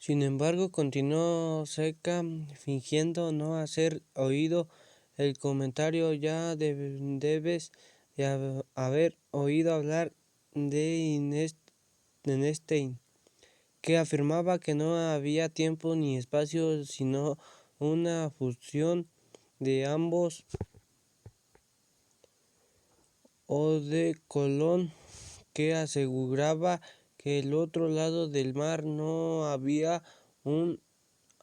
Sin embargo, continuó seca, fingiendo no haber oído el comentario. Ya debes de haber oído hablar de Einstein, que afirmaba que no había tiempo ni espacio, sino una fusión de ambos, o de Colón, que aseguraba que el otro lado del mar no había un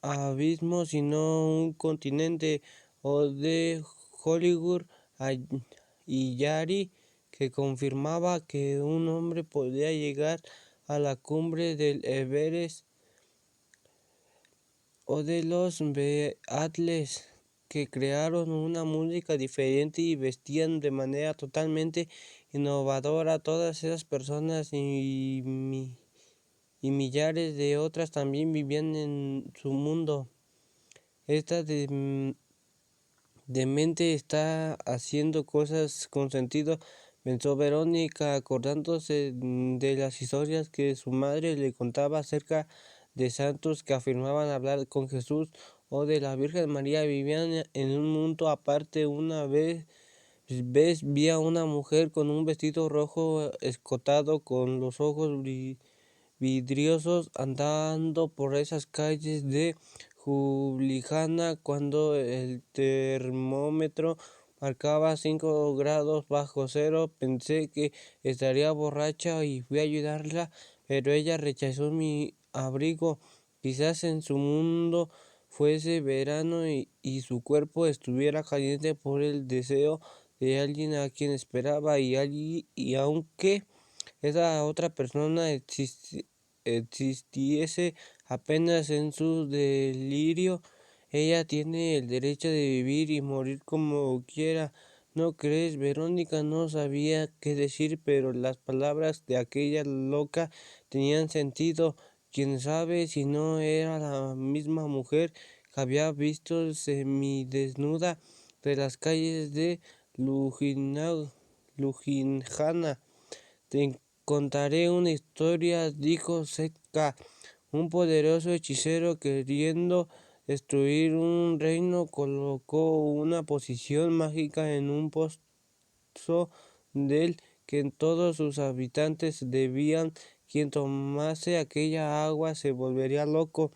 abismo sino un continente, o de Hollywood y Yari, que confirmaba que un hombre podía llegar a la cumbre del Everest, o de los Beatles, que crearon una música diferente y vestían de manera totalmente innovadora. Todas esas personas y millares de otras también vivían en su mundo. Esta demente está haciendo cosas con sentido, pensó Verónica, acordándose de las historias que su madre le contaba acerca de santos que afirmaban hablar con Jesús, o de la Virgen María. Vivían en un mundo aparte. Una vez vi a una mujer con un vestido rojo escotado, con los ojos vidriosos, andando por esas calles de Julijana cuando el termómetro marcaba 5 grados bajo cero. Pensé que estaría borracha y fui a ayudarla, pero ella rechazó mi abrigo. Quizás en su mundo fuese verano y su cuerpo estuviera caliente por el deseo de alguien a quien esperaba, y aunque esa otra persona existiese apenas en su delirio, ella tiene el derecho de vivir y morir como quiera. ¿No crees? Verónica no sabía qué decir, pero las palabras de aquella loca tenían sentido. Quién sabe si no era la misma mujer que había visto semidesnuda de las calles de Lujinjana. Te contaré una historia, dijo Seca. Un poderoso hechicero, queriendo destruir un reino, colocó una poción mágica en un pozo del que todos sus habitantes bebían. Quien tomase aquella agua se volvería loco.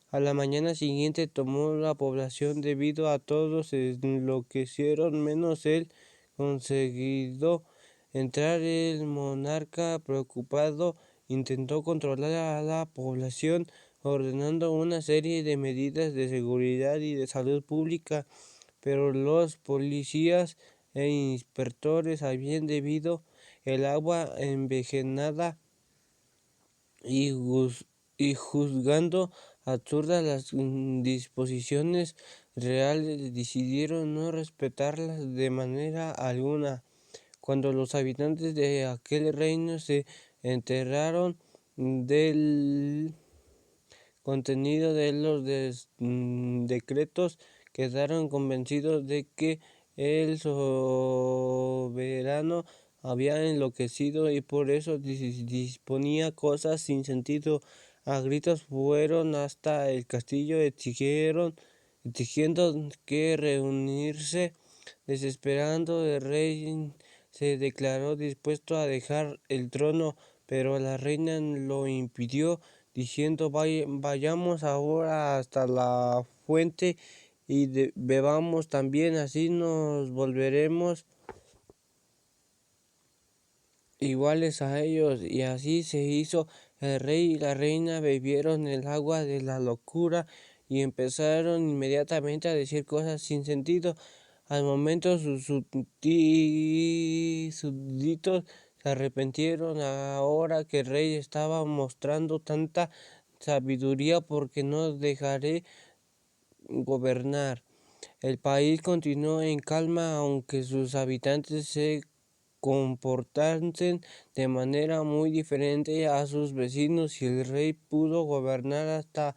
A la mañana siguiente tomó la población. Debido a todos se enloquecieron menos él. Conseguido entrar, el monarca, preocupado, intentó controlar a la población, ordenando una serie de medidas de seguridad y de salud pública, pero los policías e inspectores habían bebido el agua envenenada, y, juzgando absurdas las disposiciones reales, decidieron no respetarlas de manera alguna. Cuando los habitantes de aquel reino se enteraron del contenido de los decretos, quedaron convencidos de que el soberano había enloquecido y por eso disponía cosas sin sentido. A gritos fueron hasta el castillo, exigiendo que reunirse. Desesperado, el rey se declaró dispuesto a dejar el trono, pero la reina lo impidió, diciendo: Vayamos ahora hasta la fuente y bebamos también, así nos volveremos iguales a ellos. Y así se hizo. El rey y la reina bebieron el agua de la locura y empezaron inmediatamente a decir cosas sin sentido. Al momento sus súbditos se arrepintieron. Ahora que el rey estaba mostrando tanta sabiduría, porque no dejaré gobernar. El país continuó en calma, aunque sus habitantes se comportasen de manera muy diferente a sus vecinos, y el rey pudo gobernar hasta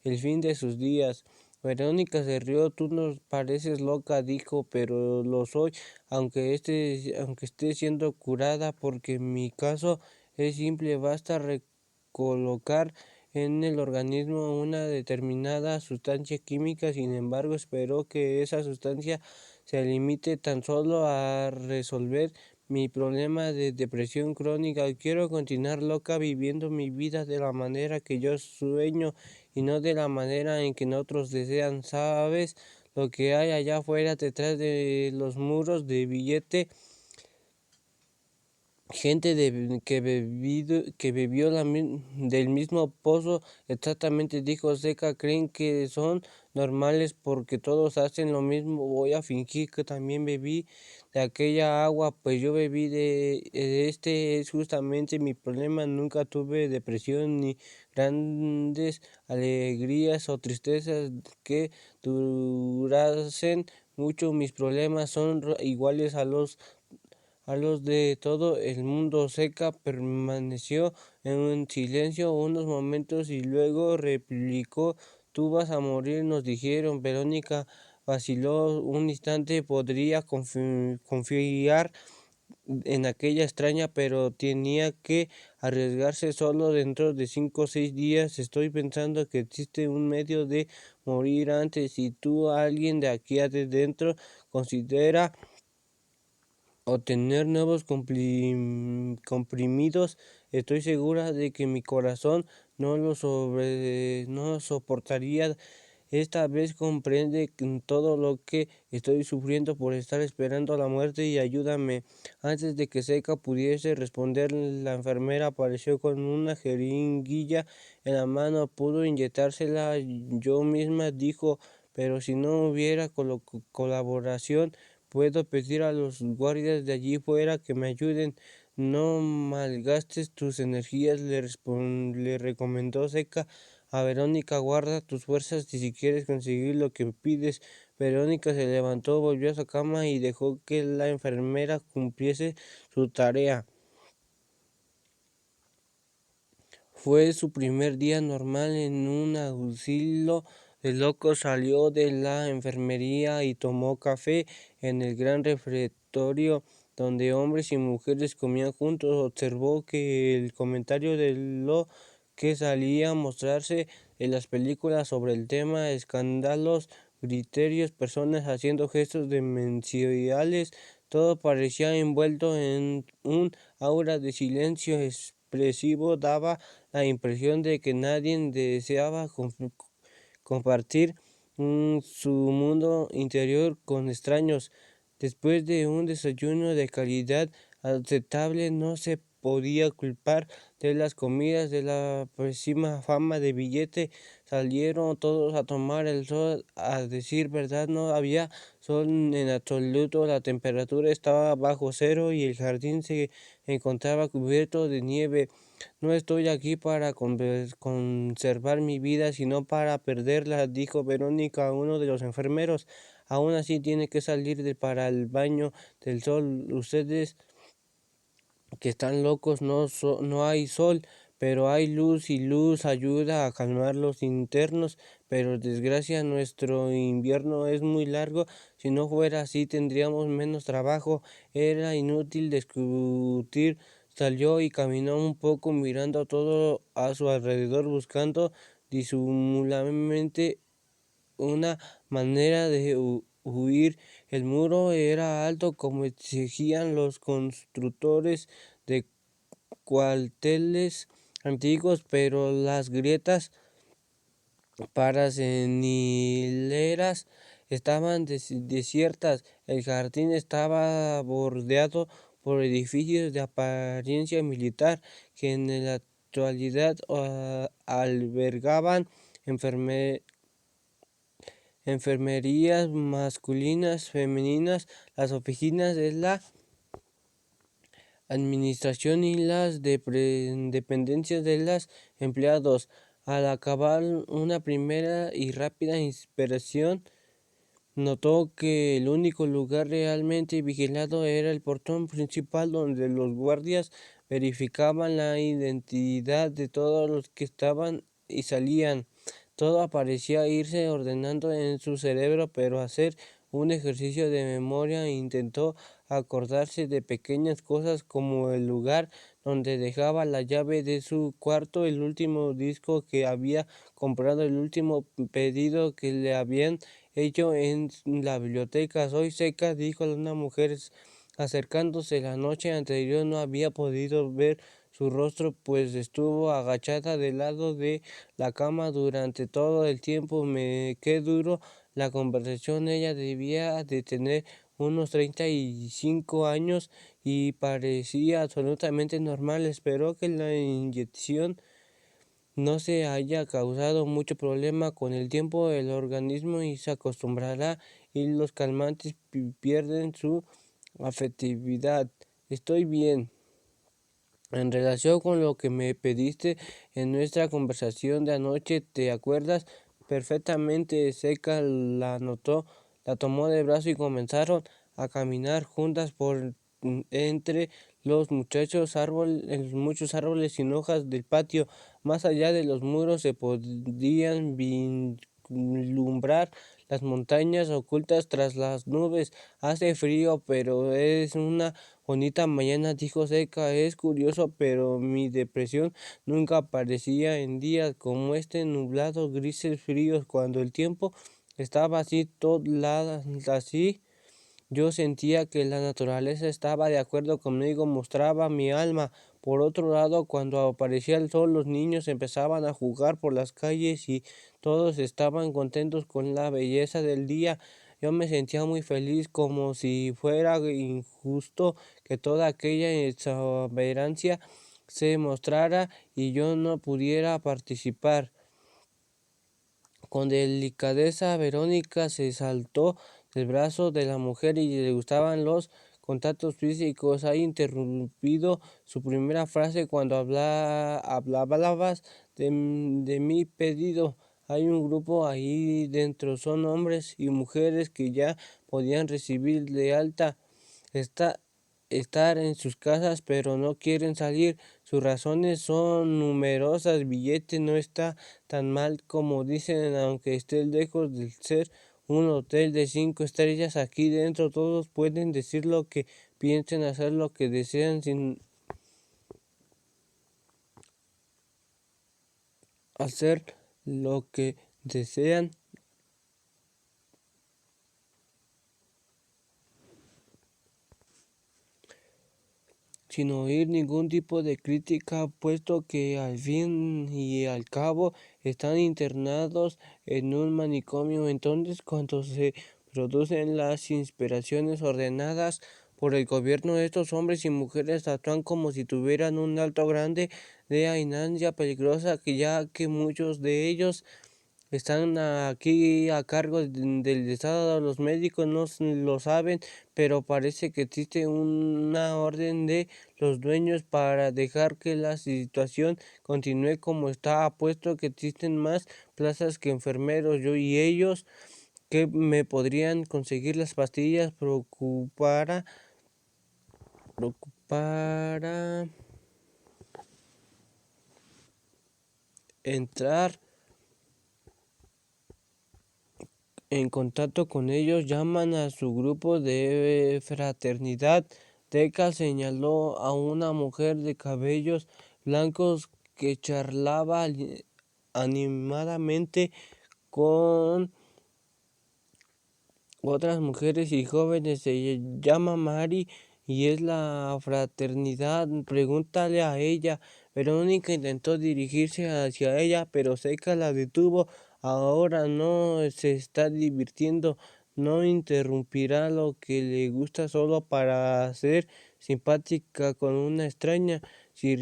el fin de sus días. Verónica se rió. Tú nos pareces loca, dijo, pero lo soy, aunque esté siendo curada, porque mi caso es simple. Basta recolocar en el organismo una determinada sustancia química. Sin embargo, espero que esa sustancia se limite tan solo a resolver mi problema de depresión crónica. Quiero continuar loca viviendo mi vida de la manera que yo sueño y no de la manera en que otros desean. ¿Sabes lo que hay allá afuera detrás de los muros de billete? Gente que bebió del mismo pozo, exactamente, dijo Seca. ¿Creen que son normales porque todos hacen lo mismo? Voy a fingir que también bebí de aquella agua, pues yo bebí este es justamente mi problema. Nunca tuve depresión ni grandes alegrías o tristezas que durasen mucho. Mis problemas son iguales a los de todo el mundo. Seca permaneció en silencio unos momentos y luego replicó: Tú vas a morir, nos dijeron. Verónica vaciló un instante. Podría confiar en aquella extraña, pero tenía que arriesgarse. Solo dentro de 5 o 6 días. Estoy pensando que existe un medio de morir antes. Si tú, alguien de aquí adentro, considera obtener nuevos comprimidos, estoy segura de que mi corazón no soportaría. Esta vez comprende todo lo que estoy sufriendo por estar esperando la muerte y ayúdame. Antes de que Seca pudiese responder, la enfermera apareció con una jeringuilla en la mano. Pudo inyectársela yo misma, dijo, pero si no hubiera colaboración, puedo pedir a los guardias de allí fuera que me ayuden. No malgastes tus energías, le recomendó Seca a Verónica. Guarda tus fuerzas si quieres conseguir lo que pides. Verónica se levantó, volvió a su cama y dejó que la enfermera cumpliese su tarea. Fue su primer día normal en un asilo de locos. Salió de la enfermería y tomó café en el gran refectorio donde hombres y mujeres comían juntos. Observó que el comentario de lo que salía a mostrarse en las películas sobre el tema: escándalos, criterios, personas haciendo gestos demenciales. Todo parecía envuelto en un aura de silencio expresivo. Daba la impresión de que nadie deseaba compartir su mundo interior con extraños. Después de un desayuno de calidad aceptable, no se podía culpar de las comidas de la pésima fama de billete. Salieron todos a tomar el sol. A decir verdad, no había sol en absoluto. La temperatura estaba bajo cero y el jardín se encontraba cubierto de nieve. No estoy aquí para conservar mi vida, sino para perderla, dijo Verónica a uno de los enfermeros. Aún así tiene que salir para el baño del sol. Ustedes que están locos, no hay sol, pero hay luz, y luz ayuda a calmar los internos. Pero desgracia, nuestro invierno es muy largo. Si no fuera así, tendríamos menos trabajo. Era inútil discutir. Salió y caminó un poco, mirando todo a su alrededor, buscando disimuladamente una manera de huir. El muro era alto como exigían los constructores de cuarteles antiguos, pero las grietas paracenileras estaban desiertas. El jardín estaba bordeado por edificios de apariencia militar que en la actualidad albergaban enfermerías masculinas, femeninas, las oficinas de la administración y las dependencias de los empleados. Al acabar una primera y rápida inspección, notó que el único lugar realmente vigilado era el portón principal, donde los guardias verificaban la identidad de todos los que estaban y salían. Todo parecía irse ordenando en su cerebro, pero hacer un ejercicio de memoria intentó acordarse de pequeñas cosas como el lugar donde dejaba la llave de su cuarto, el último disco que había comprado, el último pedido que le habían hecho en la biblioteca. Soy seca, dijo una mujer acercándose. La noche anterior no había podido ver su rostro, pues estuvo agachada del lado de la cama durante todo el tiempo. Qué duro la conversación. Ella debía de tener unos 35 años y parecía absolutamente normal. Espero que la inyección no se haya causado mucho problema. Con el tiempo el organismo y se acostumbrará y los calmantes pierden su afectividad. Estoy bien. En relación con lo que me pediste en nuestra conversación de anoche, ¿te acuerdas? Perfectamente. Seca la notó, la tomó de brazo y comenzaron a caminar juntas por entre los muchos árboles sin hojas del patio. Más allá de los muros se podían vislumbrar las montañas ocultas tras las nubes. Hace frío, pero es una bonita mañana, dijo Seca. Es curioso, pero mi depresión nunca aparecía en días como este, nublados, grises, fríos, cuando el tiempo estaba así, así. Yo sentía que la naturaleza estaba de acuerdo conmigo, mostraba mi alma. Por otro lado, cuando aparecía el sol, los niños empezaban a jugar por las calles y todos estaban contentos con la belleza del día. Yo me sentía muy feliz, como si fuera injusto que toda aquella exuberancia se mostrara y yo no pudiera participar. Con delicadeza Verónica se saltó del brazo de la mujer y le gustaban los contactos físicos. Ha interrumpido su primera frase cuando hablabas de mi pedido. Hay un grupo ahí dentro, son hombres y mujeres que ya podían recibir de alta. Está, estar en sus casas, pero no quieren salir. Sus razones son numerosas. Billete no está tan mal como dicen, aunque esté lejos de ser un hotel de 5 estrellas. Aquí dentro todos pueden decir lo que piensen, hacer lo que desean sin hacer lo que desean sin oír ningún tipo de crítica, puesto que al fin y al cabo están internados en un manicomio. Entonces, cuando se producen las inspiraciones ordenadas por el gobierno, estos hombres y mujeres actúan como si tuvieran un alto grande de inancia peligrosa, que ya que muchos de ellos están aquí a cargo del Estado. Los médicos no lo saben, pero parece que existe una orden de los dueños para dejar que la situación continúe como está. Apuesto que existen más plazas que enfermeros. Yo y ellos que me podrían conseguir las pastillas preocupara entrar en contacto con ellos. Llaman a su grupo de fraternidad. Teca señaló a una mujer de cabellos blancos que charlaba animadamente con otras mujeres y jóvenes. Se llama Mari y es la fraternidad. Pregúntale a ella. Verónica intentó dirigirse hacia ella, pero Seca la detuvo. Ahora no se está divirtiendo. No interrumpirá lo que le gusta solo para ser simpática con una extraña. Si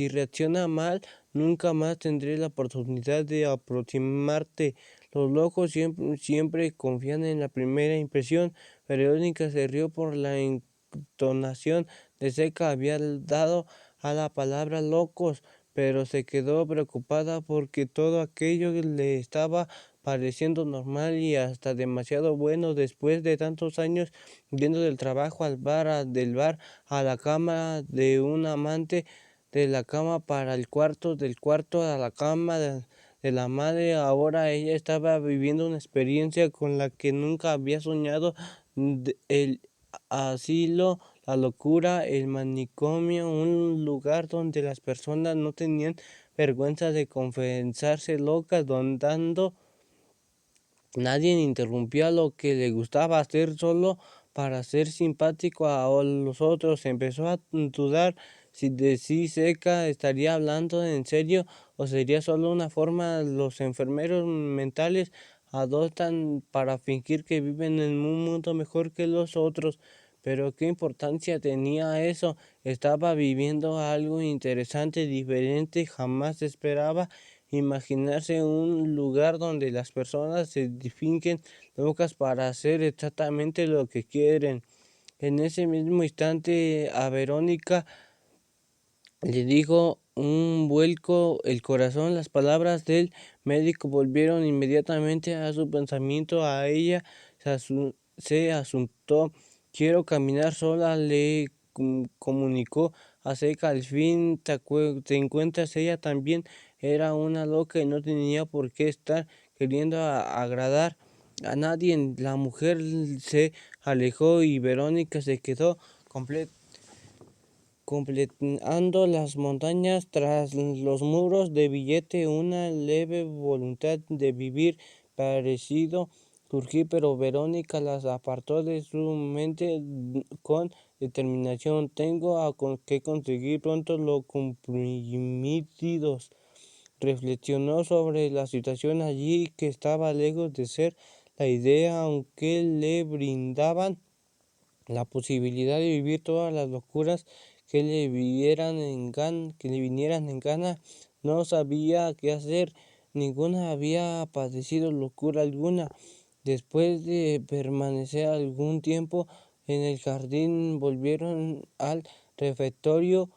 reacciona mal, nunca más tendré la oportunidad de aproximarte. Los locos siempre confían en la primera impresión. Verónica se rió por la entonación de Seca. Había dado a la palabra locos, pero se quedó preocupada porque todo aquello le estaba pareciendo normal y hasta demasiado bueno. Después de tantos años yendo del trabajo al bar, del bar a la cama de un amante, de la cama para el cuarto, del cuarto a la cama de la madre, ahora ella estaba viviendo una experiencia con la que nunca había soñado. El asilo, la locura, el manicomio, un lugar donde las personas no tenían vergüenza de confesarse locas, donde nadie interrumpía lo que le gustaba hacer solo para ser simpático a los otros. Empezó a dudar si de sí seca estaría hablando en serio o sería solo una forma los enfermeros mentales adoptan para fingir que viven en un mundo mejor que los otros. Pero qué importancia tenía eso. Estaba viviendo algo interesante, diferente, jamás esperaba imaginarse un lugar donde las personas se fingen locas para hacer exactamente lo que quieren. En ese mismo instante a Verónica le dijo un vuelco el corazón. Las palabras del médico volvieron inmediatamente a su pensamiento. A ella se asuntó. Quiero caminar sola, le comunicó a Seca. Al fin te encuentras. Ella también era una loca y no tenía por qué estar queriendo agradar a nadie. La mujer se alejó y Verónica se quedó completando las montañas tras los muros de billete. Una leve voluntad de vivir parecido surgir, pero Verónica las apartó de su mente con determinación. Tengo que conseguir pronto lo comprometidos. Reflexionó sobre la situación allí, que estaba lejos de ser la idea, aunque le brindaban la posibilidad de vivir todas las locuras que le vinieran en gana. No sabía qué hacer, ninguna había padecido locura alguna. Después de permanecer algún tiempo en el jardín, volvieron al refectorio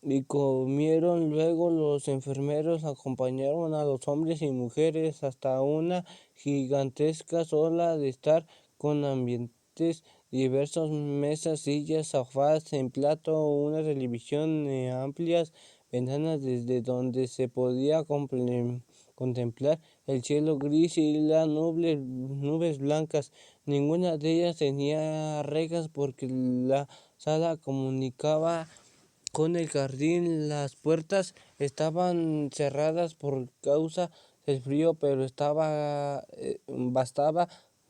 y comieron. Luego los enfermeros acompañaron a los hombres y mujeres hasta una gigantesca sala de estar con ambientes diversos, mesas, sillas, sofás en plato, una televisión, amplias ventanas desde donde se podía contemplar el cielo gris y las nubes blancas. Ninguna de ellas tenía rejas porque la sala comunicaba con el jardín. Las puertas estaban cerradas por causa del frío, pero bastaba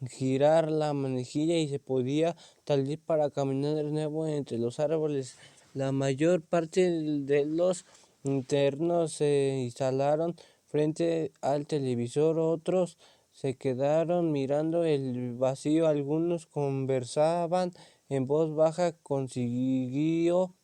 girar la manejilla y se podía salir para caminar de nuevo entre los árboles. La mayor parte de los internos se instalaron frente al televisor, otros se quedaron mirando el vacío, algunos conversaban en voz baja consigo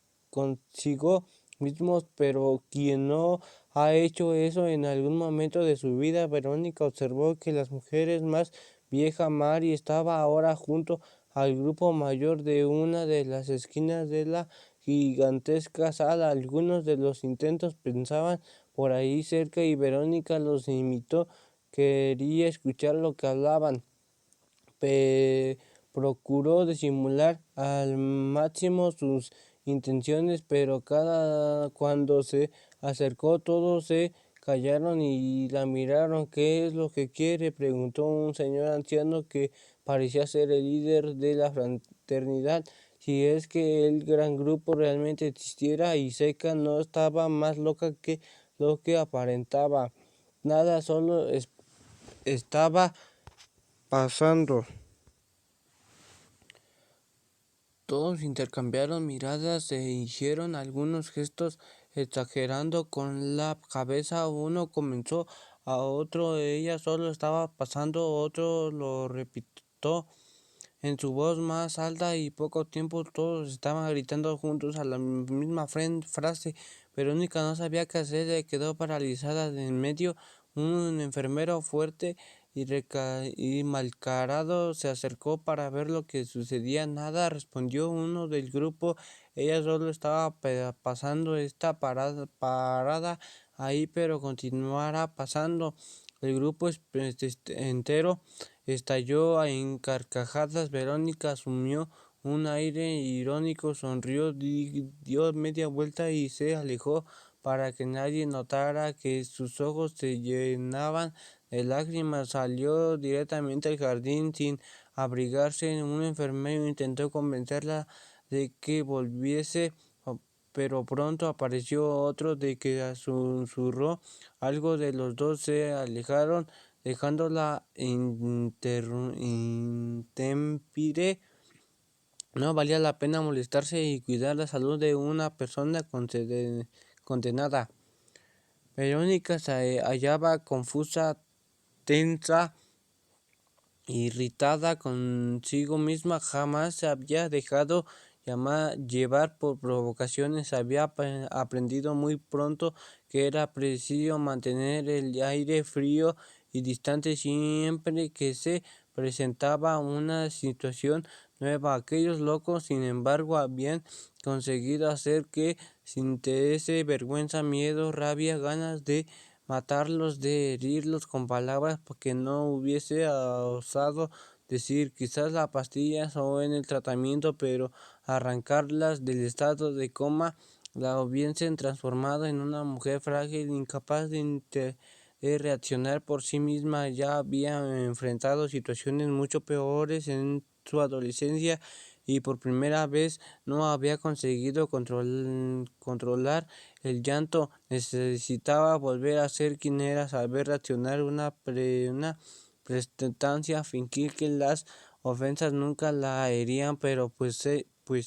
mismos, pero quien no ha hecho eso en algún momento de su vida. Verónica observó que las mujeres más vieja, Mary, estaba ahora junto al grupo mayor de una de las esquinas de la gigantesca sala. Algunos de los intentos pensaban por ahí cerca y Verónica los imitó. Quería escuchar lo que hablaban. Procuró disimular al máximo sus intenciones, pero cuando se acercó todos se callaron y la miraron. ¿Qué es lo que quiere?, preguntó un señor anciano que parecía ser el líder de la fraternidad. Si es que el gran grupo realmente existiera, y Seca no estaba más loca que lo que aparentaba. Nada, solo estaba pasando. Todos intercambiaron miradas e hicieron algunos gestos exagerando con la cabeza. Uno comenzó a otro, ella solo estaba pasando. Otro lo repitió en su voz más alta y poco tiempo todos estaban gritando juntos a la misma frase. Verónica no sabía qué hacer, se quedó paralizada en medio. Un enfermero fuerte y malcarado se acercó para ver lo que sucedía. Nada, respondió uno del grupo, ella solo estaba pasando, esta parada ahí, pero continuará pasando. El grupo entero estalló en carcajadas. Verónica asumió un aire irónico, sonrió, dio media vuelta y se alejó para que nadie notara que sus ojos se llenaban de lágrimas. Salió directamente al jardín sin abrigarse. Un enfermero intentó convencerla de que volviese, pero pronto apareció otro de que susurró algo de los dos se alejaron, dejando la intemperie. No valía la pena molestarse y cuidar la salud de una persona condenada. Verónica se hallaba confusa, tensa, irritada consigo misma. Jamás se había dejado llevar por provocaciones. Había aprendido muy pronto que era preciso mantener el aire frío y distante siempre que se presentaba una situación nueva. Aquellos locos, sin embargo, habían conseguido hacer que sintiese vergüenza, miedo, rabia, ganas de matarlos, de herirlos con palabras que no hubiese osado decir. Quizás las pastillas o en el tratamiento, pero arrancarlas del estado de coma la hubiesen transformado en una mujer frágil, incapaz de reaccionar por sí misma. Ya había enfrentado situaciones mucho peores en su adolescencia y por primera vez no había conseguido controlar el llanto. Necesitaba volver a ser quien era, saber reaccionar, una prestancia, fingir que las ofensas nunca la herían, pero pues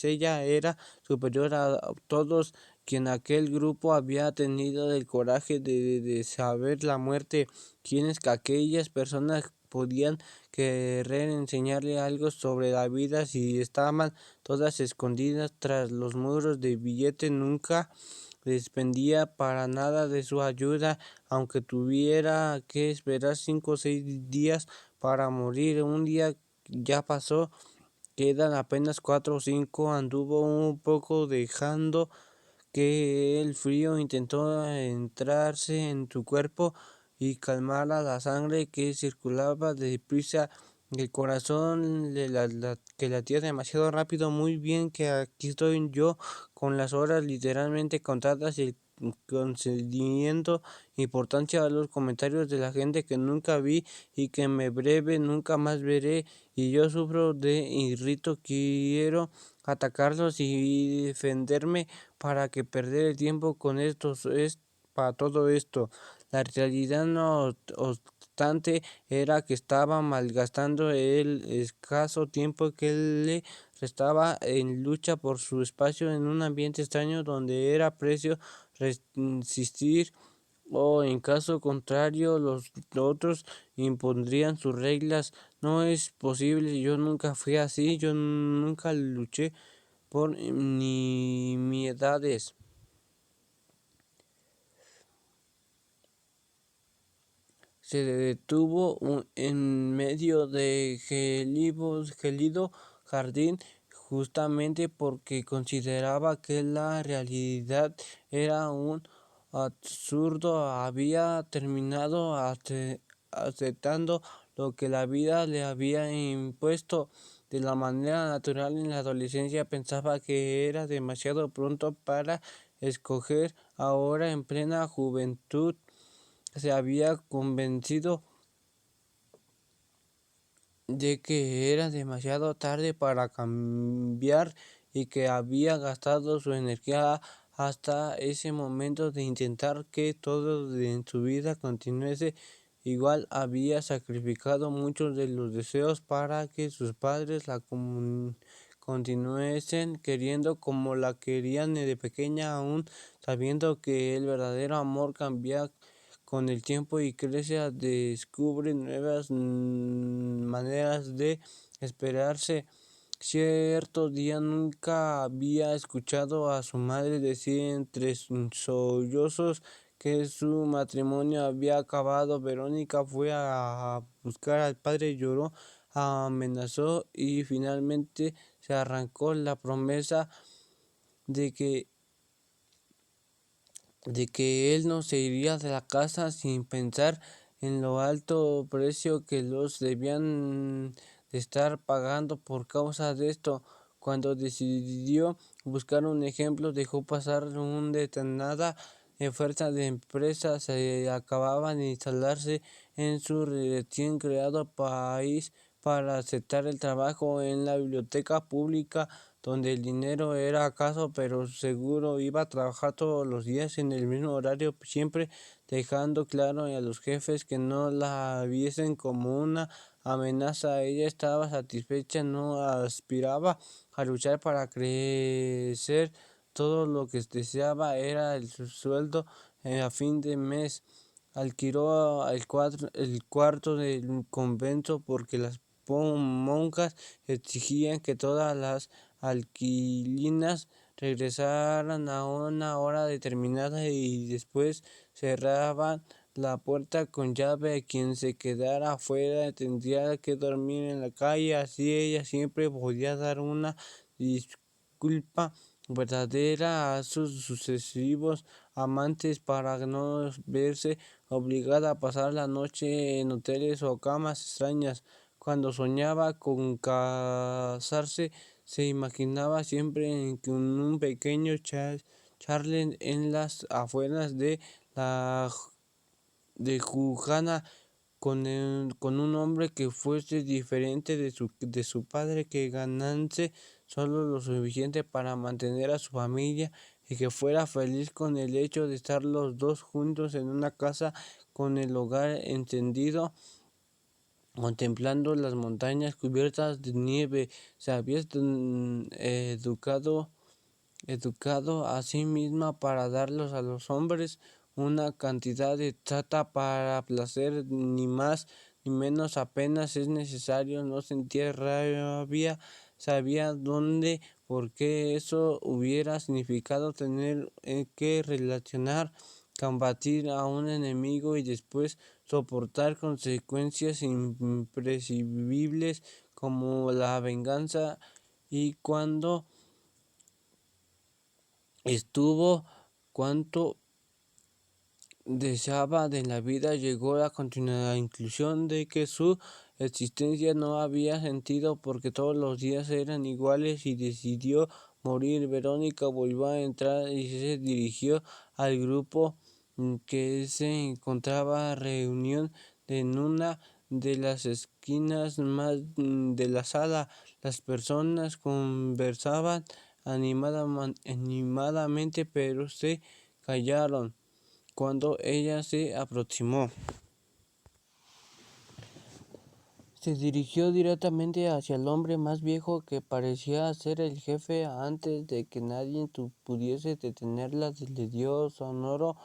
ella era superior a todos. Quien aquel grupo había tenido el coraje de saber la muerte, quienes que aquellas personas podían querer enseñarle algo sobre la vida si estaban todas escondidas tras los muros de billete. Nunca dependía para nada de su ayuda, aunque tuviera que esperar 5 o 6 días para morir. Un día ya pasó, quedan apenas 4 o 5. Anduvo un poco dejando que el frío intentó entrarse en su cuerpo y calmara la sangre que circulaba deprisa. El corazón que latía demasiado rápido. Muy bien, que aquí estoy yo con las horas literalmente contadas y concediendo importancia a los comentarios de la gente que nunca vi y que me breve nunca más veré, y yo sufro de irrito. Quiero atacarlos y defenderme para que perder el tiempo con estos es para todo esto. La realidad, no obstante, era que estaba malgastando el escaso tiempo que le restaba en lucha por su espacio en un ambiente extraño donde era precio resistir, o en caso contrario los otros impondrían sus reglas. No es posible, yo nunca fui así, yo nunca luché por nimiedades. Se detuvo en medio de gélido jardín, justamente porque consideraba que la realidad era un absurdo. Había terminado aceptando lo que la vida le había impuesto de la manera natural. En la adolescencia pensaba que era demasiado pronto para escoger. Ahora, en plena juventud, se había convencido de que era demasiado tarde para cambiar y que había gastado su energía hasta ese momento de intentar que todo en su vida continuase igual. Había sacrificado muchos de los deseos para que sus padres la continuasen queriendo como la querían de pequeña, aún sabiendo que el verdadero amor cambia con el tiempo y crece. Descubre nuevas maneras de esperarse. Cierto día nunca había escuchado a su madre decir entre sollozos que su matrimonio había acabado. Verónica fue a buscar al padre, lloró, amenazó y finalmente se arrancó la promesa de que él no se iría de la casa sin pensar en lo alto precio que los debían de estar pagando por causa de esto. Cuando decidió buscar un ejemplo, dejó pasar un determinada oferta de empresas se acababan de instalarse en su recién creado país para aceptar el trabajo en la biblioteca pública, donde el dinero era acaso, pero seguro iba a trabajar todos los días en el mismo horario, siempre dejando claro a los jefes que no la viesen como una amenaza. Ella estaba satisfecha, no aspiraba a luchar para crecer. Todo lo que deseaba era el sueldo a fin de mes. Alquiló el cuarto del convento porque las monjas exigían que todas las alquilinas regresaran a una hora determinada y después cerraban la puerta con llave. Quien se quedara afuera tendría que dormir en la calle. Así ella siempre podía dar una disculpa verdadera a sus sucesivos amantes para no verse obligada a pasar la noche en hoteles o camas extrañas. Cuando soñaba con casarse, se imaginaba siempre en que un pequeño charle en las afueras de la de Jujana con un hombre que fuese diferente de su padre, que ganase solo lo suficiente para mantener a su familia y que fuera feliz con el hecho de estar los dos juntos en una casa con el hogar encendido, contemplando las montañas cubiertas de nieve. Se había educado a sí misma para darlos a los hombres una cantidad exacta para placer, ni más ni menos, apenas es necesario. No sentía rabia, sabía dónde, por qué eso hubiera significado tener que relacionar, combatir a un enemigo y después soportar consecuencias imprescindibles como la venganza. Y cuando estuvo cuanto deseaba de la vida, llegó la continua inclusión de que su existencia no había sentido porque todos los días eran iguales, y decidió morir. Verónica volvió a entrar y se dirigió al grupo que se encontraba reunión en una de las esquinas más de la sala. Las personas conversaban animadamente, pero se callaron cuando ella se aproximó. Se dirigió directamente hacia el hombre más viejo, que parecía ser el jefe. Antes de que nadie pudiese detenerla, le dio sonoro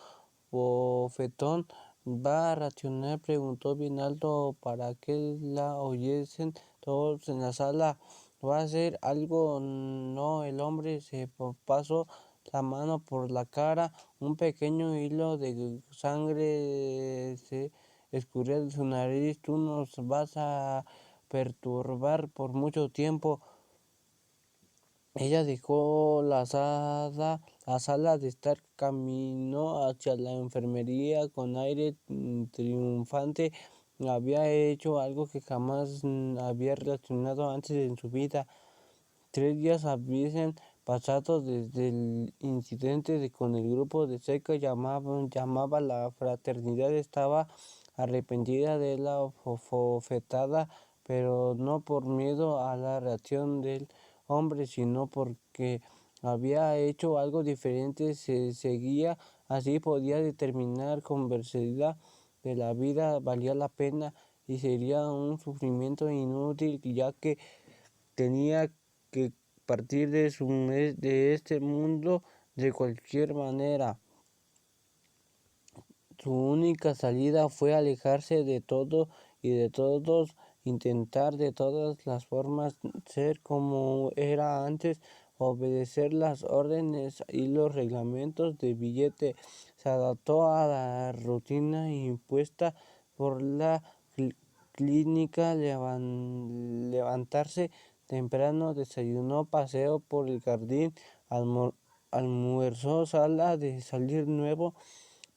bofetón. ¿Va a reaccionar?, preguntó bien alto para que la oyesen todos en la sala. ¿Va a hacer algo? No. El hombre se pasó la mano por la cara. Un pequeño hilo de sangre se escurría de su nariz. Tú nos vas a perturbar por mucho tiempo. Ella dejó la sala de estar, caminó hacia la enfermería con aire triunfante. Había hecho algo que jamás había reaccionado antes en su vida. 3 días habían pasado desde el incidente con el grupo de secta llamaba la fraternidad. Estaba arrepentida de la bofetada, pero no por miedo a la reacción del hombre, sino porque había hecho algo diferente. Se seguía así, podía determinar con veracidad de la vida valía la pena y sería un sufrimiento inútil, ya que tenía que partir de este mundo de cualquier manera. Su única salida fue alejarse de todo y de todos, intentar de todas las formas ser como era antes, obedecer las órdenes y los reglamentos de billete. Se adaptó a la rutina impuesta por la clínica, levantarse temprano, desayunó, paseo por el jardín, almuerzo, sala de salir nuevo,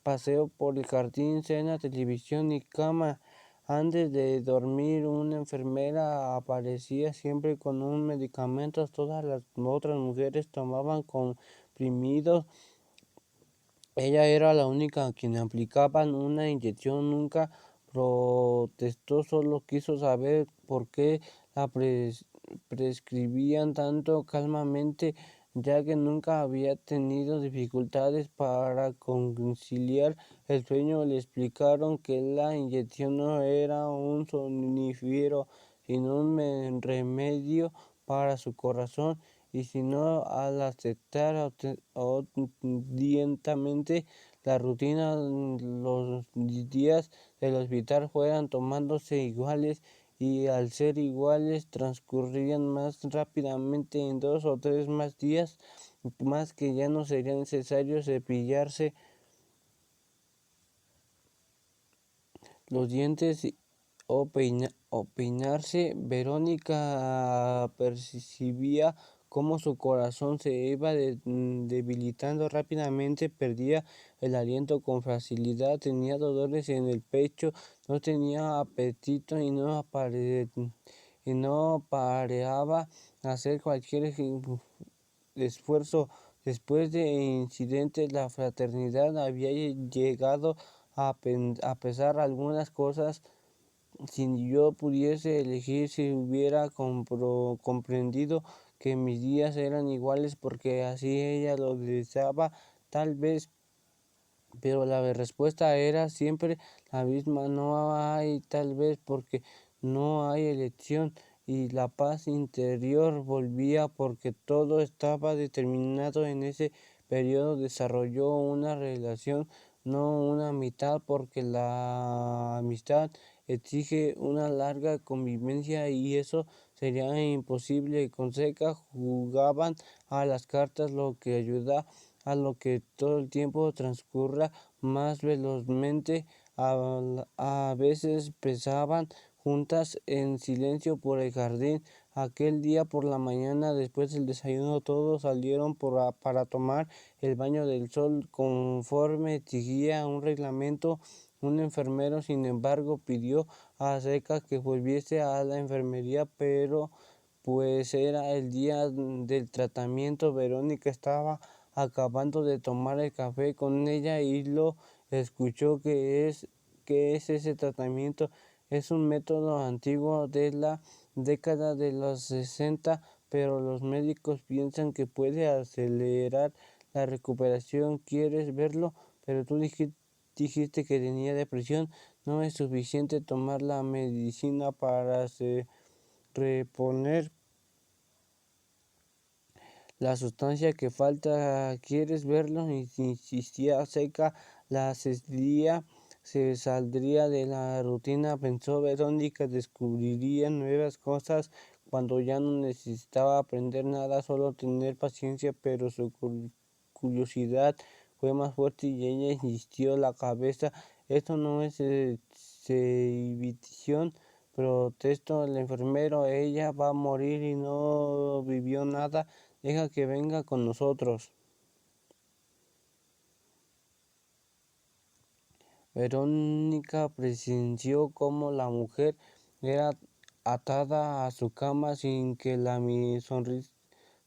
paseo por el jardín, cena, televisión y cama. Antes de dormir, una enfermera aparecía siempre con un medicamento. Todas las otras mujeres tomaban comprimidos. Ella era la única a quien aplicaban una inyección. Nunca protestó, solo quiso saber por qué la prescribían tanto calmamente, ya que nunca había tenido dificultades para conciliar el sueño. Le explicaron que la inyección no era un somnífero, sino un remedio para su corazón, y sino al aceptar obedientemente la rutina, los días del hospital fueran tomándose iguales, y al ser iguales transcurrirían más rápidamente en 2 o 3 más días, más que ya no sería necesario cepillarse los dientes o peinarse. Verónica percibía cómo su corazón se iba debilitando rápidamente, perdía el aliento con facilidad, tenía dolores en el pecho, no tenía apetito y no pareaba hacer cualquier esfuerzo. Después de incidentes, la fraternidad había llegado a pesar algunas cosas. Si yo pudiese elegir, si hubiera comprendido que mis días eran iguales, porque así ella lo deseaba, tal vez, pero la respuesta era siempre la misma: no hay tal vez, porque no hay elección. Y la paz interior volvía, porque todo estaba determinado en ese periodo. Desarrolló una relación, no una amistad, porque la amistad exige una larga convivencia y eso sería imposible. Con Seca jugaban a las cartas, lo que ayuda a lo que todo el tiempo transcurra más velozmente. A veces pasaban juntas en silencio por el jardín. Aquel día por la mañana, después del desayuno, todos salieron para tomar el baño del sol, conforme exigía un reglamento. Un enfermero, sin embargo, pidió a Seca que volviese a la enfermería, pero pues era el día del tratamiento. Verónica estaba acabando de tomar el café con ella y lo escuchó. ¿Qué es ese tratamiento? Es un método antiguo de la década de los 60, pero los médicos piensan que puede acelerar la recuperación. ¿Quieres verlo? Pero tú dijiste que tenía depresión. No es suficiente tomar la medicina para reponer la sustancia que falta. ¿Quieres verlo? Insistía Seca. La asistía se saldría de la rutina, pensó Verónica, descubriría nuevas cosas cuando ya no necesitaba aprender nada, solo tener paciencia. Pero su curiosidad fue más fuerte y ella insistió la cabeza. Esto no es exhibición, protestó el enfermero. Ella va a morir y no vivió nada. Deja que venga con nosotros. Verónica presenció cómo la mujer era atada a su cama sin que la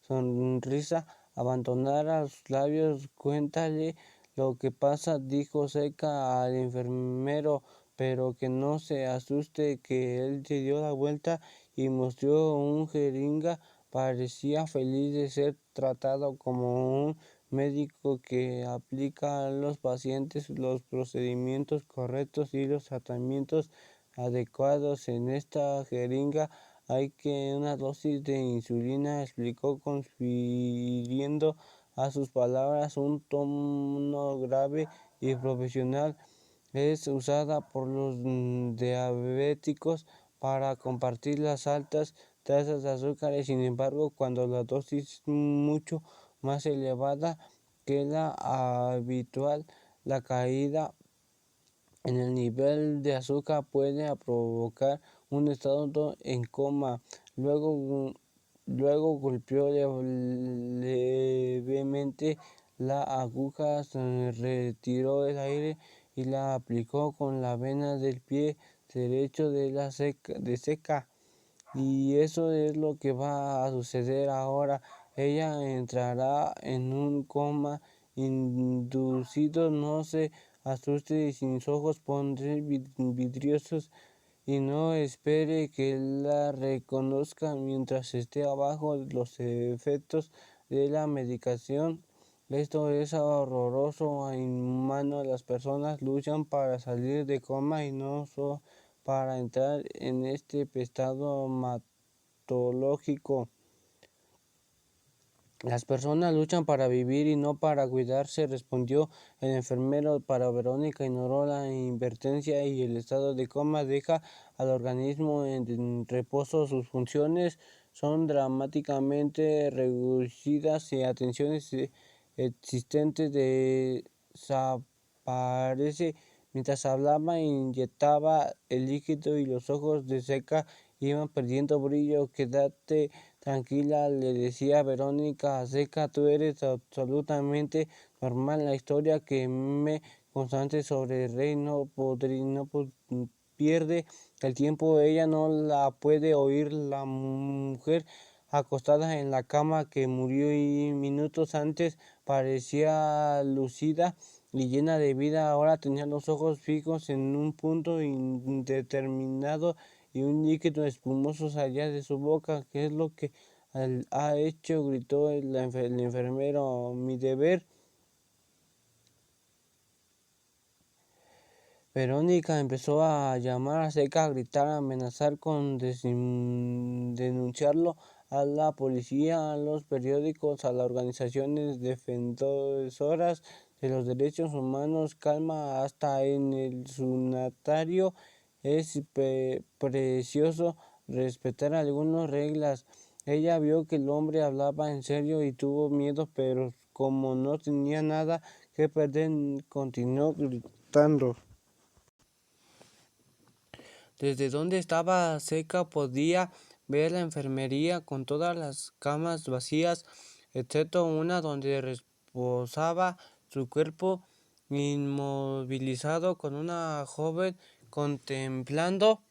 sonrisa abandonara sus labios. Cuéntale lo que pasa, dijo Seca al enfermero, pero que no se asuste. Que él se dio la vuelta y mostró un jeringa. Parecía feliz de ser tratado como un médico que aplica a los pacientes los procedimientos correctos y los tratamientos adecuados. En esta jeringa hay que una dosis de insulina, explicó, confiriendo a sus palabras un tono grave y profesional. Es usada por los diabéticos para combatir las altas tasas de azúcar. Sin embargo, cuando la dosis es mucho más elevada que la habitual, la caída en el nivel de azúcar puede provocar un estado en coma. Luego golpeó levemente la aguja, se retiró el aire y la aplicó con la vena del pie derecho de Seca. Y eso es lo que va a suceder ahora. Ella entrará en un coma inducido. No se asuste, y sus ojos pondré vidriosos y no espere que la reconozca mientras esté bajo los efectos de la medicación. Esto es horroroso e inhumano. Las personas luchan para salir de coma y no para entrar en este estado patológico. Las personas luchan para vivir y no para cuidarse, respondió el enfermero. Para Verónica, ignoró la advertencia y el estado de coma deja al organismo en reposo. Sus funciones son dramáticamente reducidas y atenciones existentes desaparece. Mientras hablaba, inyectaba el líquido y los ojos de Seca iban perdiendo brillo. Quédate tranquila, le decía Verónica a Seca, tú eres absolutamente normal. La historia que me constante sobre el rey no pierde el tiempo, ella no la puede oír. La mujer acostada en la cama que murió y minutos antes parecía lucida y llena de vida, ahora tenía los ojos fijos en un punto indeterminado y un líquido espumoso salía de su boca. ¿Qué es lo que ha hecho? Gritó el enfermero. Mi deber. Verónica empezó a llamar a Seca, a gritar, a amenazar con denunciarlo a la policía, a los periódicos, a las organizaciones defensoras de los derechos humanos. Calma, hasta en el sunatario es precioso respetar algunas reglas. Ella vio que el hombre hablaba en serio y tuvo miedo, pero como no tenía nada que perder, continuó gritando. Desde donde estaba Seca podía ver la enfermería con todas las camas vacías, excepto una donde reposaba su cuerpo inmovilizado, con una joven contemplando.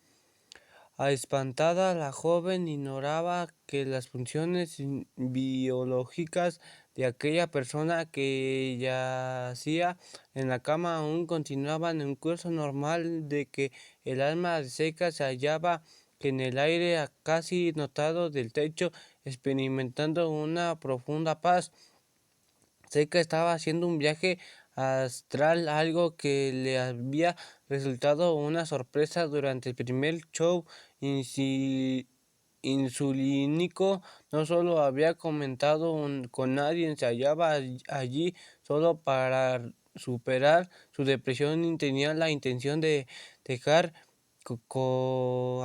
Espantada, la joven ignoraba que las funciones biológicas de aquella persona que yacía en la cama aún continuaban en un curso normal, de que el alma seca se hallaba en el aire casi notado del techo, experimentando una profunda paz. Seca estaba haciendo un viaje astral, algo que le había resultado una sorpresa durante el primer show insulínico. No solo había comentado con nadie, se hallaba allí solo para superar su depresión y tenía la intención de dejar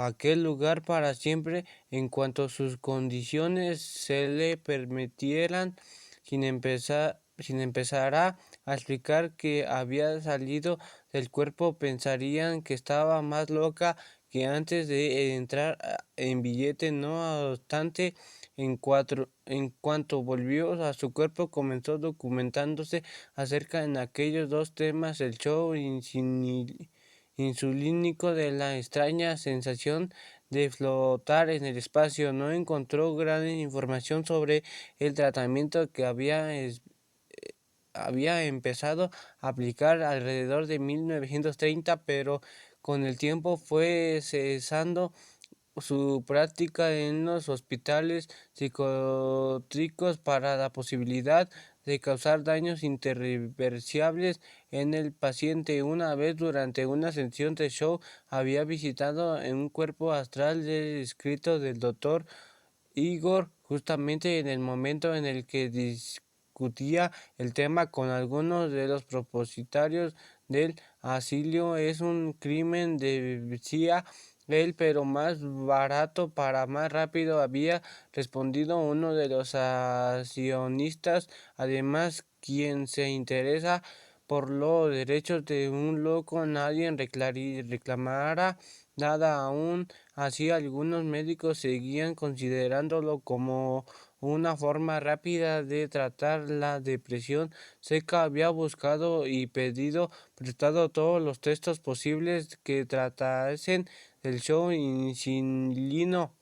aquel lugar para siempre en cuanto sus condiciones se le permitieran, sin empezar a explicar que había salido del cuerpo. Pensarían que estaba más loca que antes de entrar en billete. No obstante, en cuanto volvió a su cuerpo, comenzó documentándose acerca de aquellos dos temas: el show insulínico, de la extraña sensación de flotar en el espacio. No encontró gran información sobre el tratamiento que había empezado a aplicar alrededor de 1930, pero con el tiempo fue cesando su práctica en los hospitales psiquiátricos para la posibilidad de causar daños irreversibles en el paciente. Una vez, durante una sesión de show, había visitado en un cuerpo astral escrito del doctor Igor, justamente en el momento en el que discutía el tema con algunos de los propositarios del asilo. Es un crimen, decía él, pero más barato, para más rápido, había respondido uno de los accionistas. Además, quien se interesa por los derechos de un loco, nadie reclamará nada. Aún así, algunos médicos seguían considerándolo como una forma rápida de tratar la depresión. Seca había buscado y pedido prestado todos los textos posibles que tratasen del show insulino,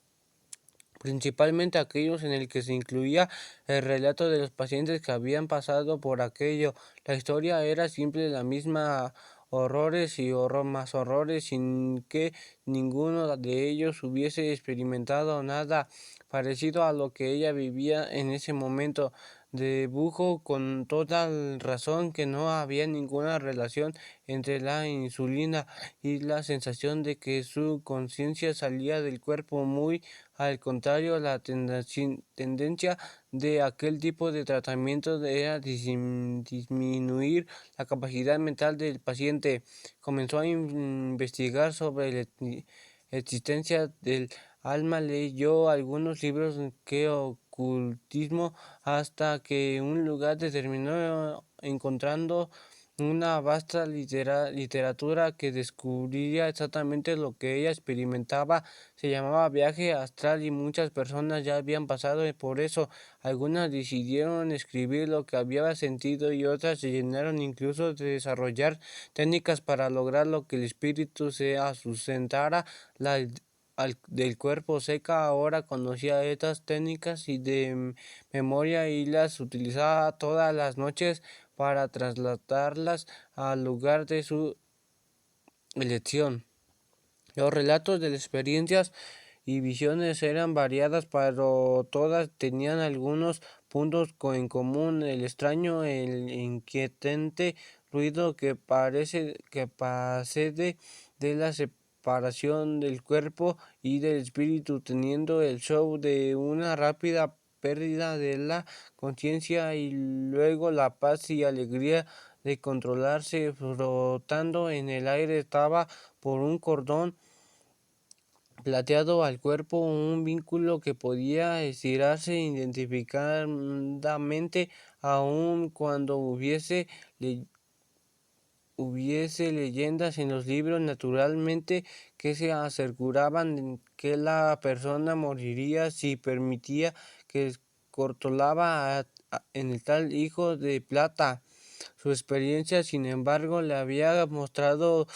principalmente aquellos en el que se incluía el relato de los pacientes que habían pasado por aquello. La historia era siempre la misma: horrores y más horrores sin que ninguno de ellos hubiese experimentado nada parecido a lo que ella vivía en ese momento. Dedujo con total razón que no había ninguna relación entre la insulina y la sensación de que su conciencia salía del cuerpo. Muy al contrario, la tendencia de aquel tipo de tratamiento era disminuir la capacidad mental del paciente. Comenzó a investigar sobre la existencia del alma, leyó algunos libros que ocultismo hasta que un lugar determinó encontrando una vasta literatura que descubría exactamente lo que ella experimentaba. Se llamaba viaje astral y muchas personas ya habían pasado por eso. Algunas decidieron escribir lo que había sentido y otras se llenaron incluso de desarrollar técnicas para lograr lo que el espíritu se ausentara del cuerpo. Seca ahora conocía estas técnicas y de memoria y las utilizaba todas las noches para trasladarlas al lugar de su elección. Los relatos de las experiencias y visiones eran variadas, pero todas tenían algunos puntos en común: el extraño, el inquietante ruido que procede de la separación del cuerpo y del espíritu, teniendo el show de una rápida pérdida de la conciencia y luego la paz y alegría de controlarse. Flotando en el aire estaba por un cordón plateado al cuerpo, un vínculo que podía estirarse indefinidamente, aun cuando hubiese leyendas en los libros, naturalmente, que se aseguraban que la persona moriría si permitía que cortolaba en el tal hijo de plata. Su experiencia, sin embargo, le había mostrado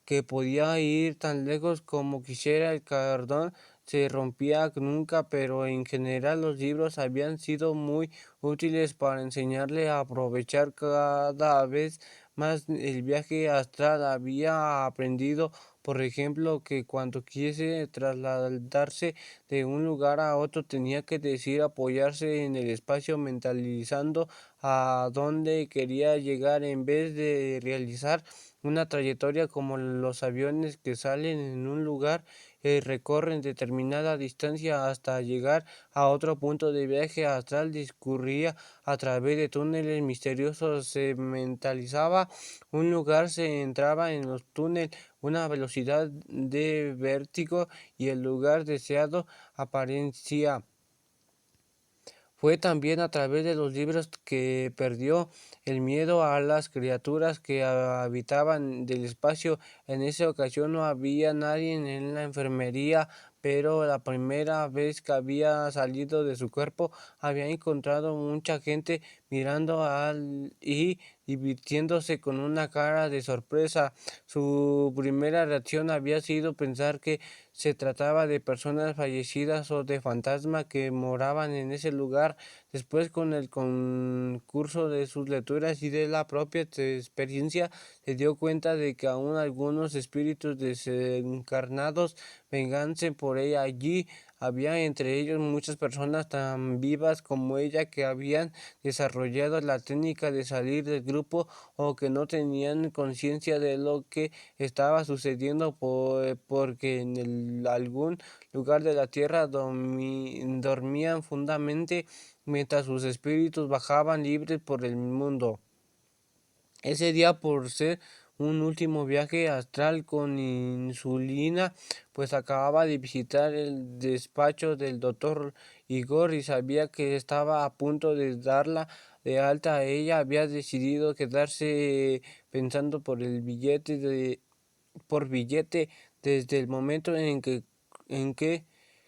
que podía ir tan lejos como quisiera. El cordón se rompía nunca, pero en general los libros habían sido muy útiles para enseñarle a aprovechar cada vez más el viaje astral. Había aprendido, por ejemplo, que cuando quisiese trasladarse de un lugar a otro tenía que decir apoyarse en el espacio, mentalizando a dónde quería llegar en vez de realizar una trayectoria como los aviones que salen en un lugar y recorren determinada distancia hasta llegar a otro punto. De viaje astral discurría a través de túneles misteriosos, se mentalizaba un lugar, se entraba en los túneles una velocidad de vértigo y el lugar deseado aparecía. Fue también a través de los libros que perdió el miedo a las criaturas que habitaban del espacio. En esa ocasión no había nadie en la enfermería, pero la primera vez que había salido de su cuerpo había encontrado mucha gente mirando y divirtiéndose con una cara de sorpresa. Su primera reacción había sido pensar que se trataba de personas fallecidas o de fantasmas que moraban en ese lugar. Después, con el concurso de sus lecturas y de la propia experiencia, se dio cuenta de que aún algunos espíritus desencarnados venganse por ella. Allí había entre ellos muchas personas tan vivas como ella que habían desarrollado la técnica de salir del grupo o que no tenían conciencia de lo que estaba sucediendo porque en algún lugar de la tierra dormían fundamente mientras sus espíritus bajaban libres por el mundo. Ese día, por ser un último viaje astral con insulina, pues acababa de visitar el despacho del doctor Igor y sabía que estaba a punto de darla de alta. Ella había decidido quedarse pensando por billete desde el momento en que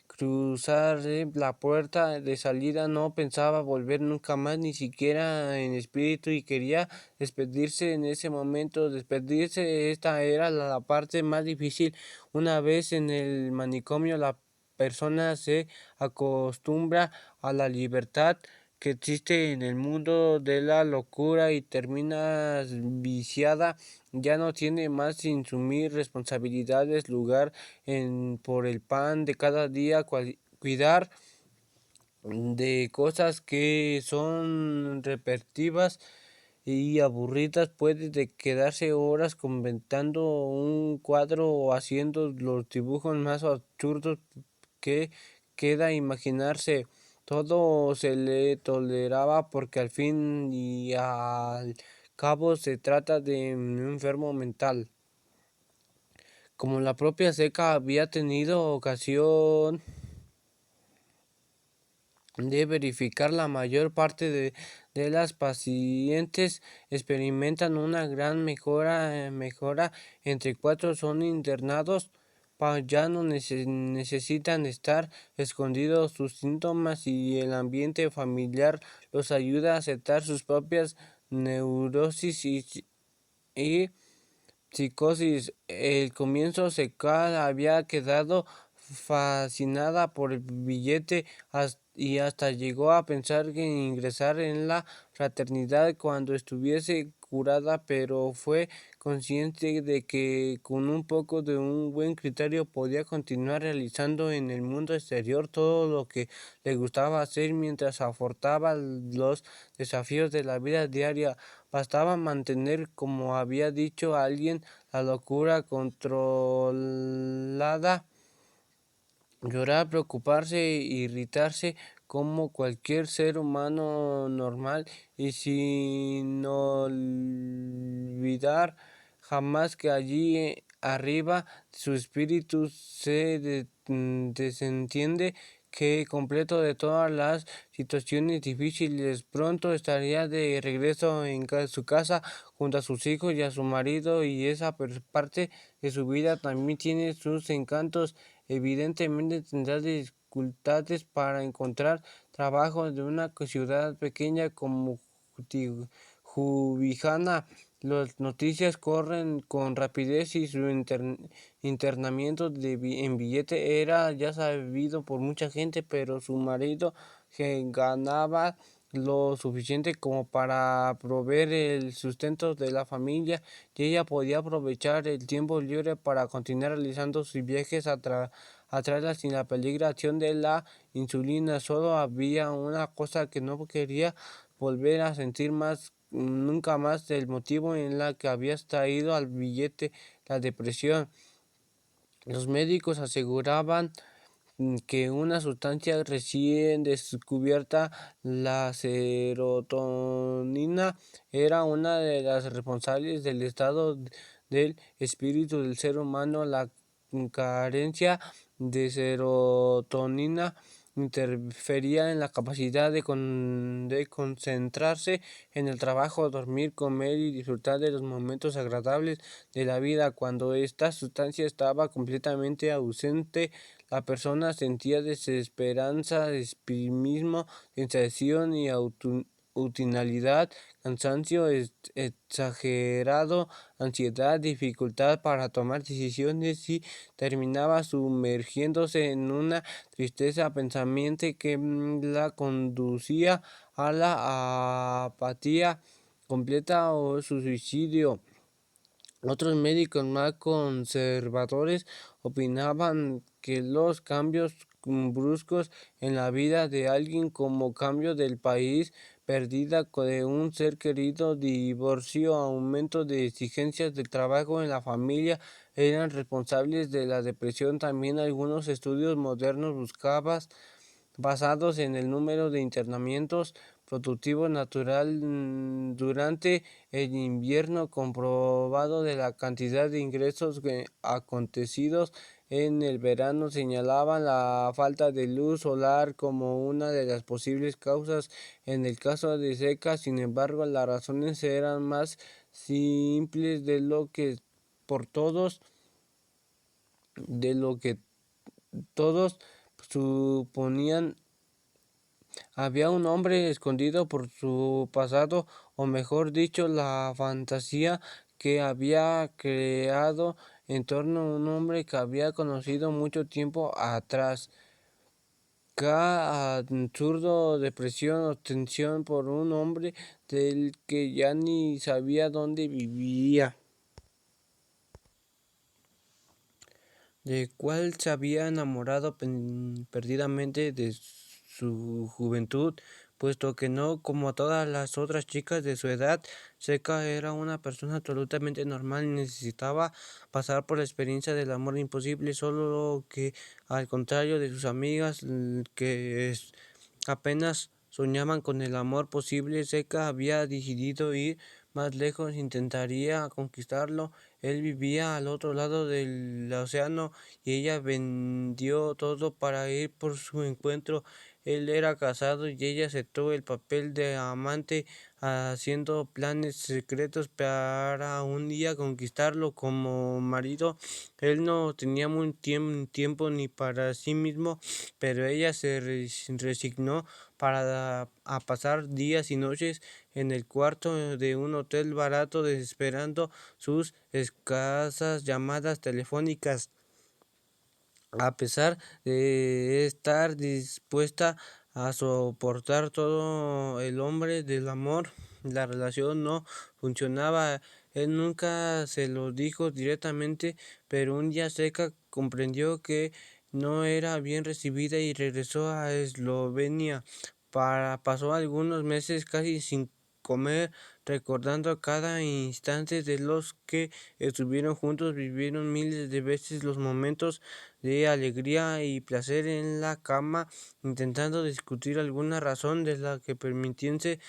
cruzaré la puerta de salida. No pensaba volver nunca más, ni siquiera en espíritu, y quería despedirse en ese momento. Despedirse, esta era la parte más difícil. Una vez en el manicomio, la persona se acostumbra a la libertad que existe en el mundo de la locura y termina viciada ya no tiene más sin asumir responsabilidades, lugar por el pan de cada día, cuidar de cosas que son repetitivas y aburridas, puede de quedarse horas comentando un cuadro o haciendo los dibujos más absurdos que queda imaginarse. Todo se le toleraba porque al fin y al cabo se trata de un enfermo mental. Como la propia Seca había tenido ocasión de verificar, la mayor parte de las pacientes experimentan una gran mejora. Entre 4 son internados, ya no necesitan estar escondidos sus síntomas y el ambiente familiar los ayuda a aceptar sus propias neurosis y psicosis. El comienzo Seca había quedado fascinada por el billete y hasta llegó a pensar en ingresar en la fraternidad cuando estuviese curada, pero fue consciente de que con un poco de un buen criterio podía continuar realizando en el mundo exterior todo lo que le gustaba hacer mientras afrontaba los desafíos de la vida diaria. Bastaba mantener, como había dicho alguien, la locura controlada, llorar, preocuparse, irritarse como cualquier ser humano normal y sin olvidar jamás que allí arriba su espíritu se desentiende, que completo de todas las situaciones difíciles. Pronto estaría de regreso en su casa junto a sus hijos y a su marido, y esa parte de su vida también tiene sus encantos. Evidentemente tendrá dificultades para encontrar trabajo de una ciudad pequeña como Jubijana. Las noticias corren con rapidez y su internamiento en billete era ya sabido por mucha gente, pero su marido, que ganaba lo suficiente como para proveer el sustento de la familia, y ella podía aprovechar el tiempo libre para continuar realizando sus viajes atrás sin la peligración de la insulina. Solo había una cosa que no quería volver a sentir más, nunca más, el motivo en la que había extraído al billete: la depresión. Los médicos aseguraban que una sustancia recién descubierta, la serotonina, era una de las responsables del estado del espíritu del ser humano. La carencia de serotonina interfería en la capacidad de concentrarse en el trabajo, dormir, comer y disfrutar de los momentos agradables de la vida. Cuando esta sustancia estaba completamente ausente, la persona sentía desesperanza, pesimismo, sensación y utilidad, cansancio exagerado, ansiedad, dificultad para tomar decisiones, y terminaba sumergiéndose en una tristeza pensamiento que la conducía a la apatía completa o su suicidio. Otros médicos más conservadores opinaban que los cambios bruscos en la vida de alguien, como cambio del país, pérdida de un ser querido, divorcio, aumento de exigencias del trabajo en la familia, eran responsables de la depresión. También algunos estudios modernos basados en el número de internamientos productivos natural durante el invierno, comprobado de la cantidad de ingresos acontecidos en el verano, señalaban la falta de luz solar como una de las posibles causas. En el caso de Seca, sin embargo, las razones eran más simples por todos, de lo que todos suponían. Había un hombre escondido por su pasado, o mejor dicho, la fantasía que había creado en torno a un hombre que había conocido mucho tiempo atrás. Cada absurdo, depresión, obsesión por un hombre del que ya ni sabía dónde vivía. de cual se había enamorado perdidamente de su juventud, puesto que no como todas las otras chicas de su edad, Seca era una persona absolutamente normal y necesitaba pasar por la experiencia del amor imposible, solo que al contrario de sus amigas apenas soñaban con el amor posible, Seca había decidido ir más lejos, intentaría conquistarlo. Él vivía al otro lado del océano y ella vendió todo para ir por su encuentro. Él era casado y ella aceptó el papel de amante, haciendo planes secretos para un día conquistarlo como marido. Él no tenía muy tiempo ni para sí mismo, pero ella se resignó para a pasar días y noches en el cuarto de un hotel barato, desesperando sus escasas llamadas telefónicas. A pesar de estar dispuesta a soportar todo, el hombre del amor, la relación no funcionaba. Él nunca se lo dijo directamente, pero un día Seca comprendió que no era bien recibida y regresó a Eslovenia. Pasó algunos meses casi sin comer, recordando cada instante de los que estuvieron juntos, vivieron miles de veces los momentos de alegría y placer en la cama, intentando discutir alguna razón de la que permitiese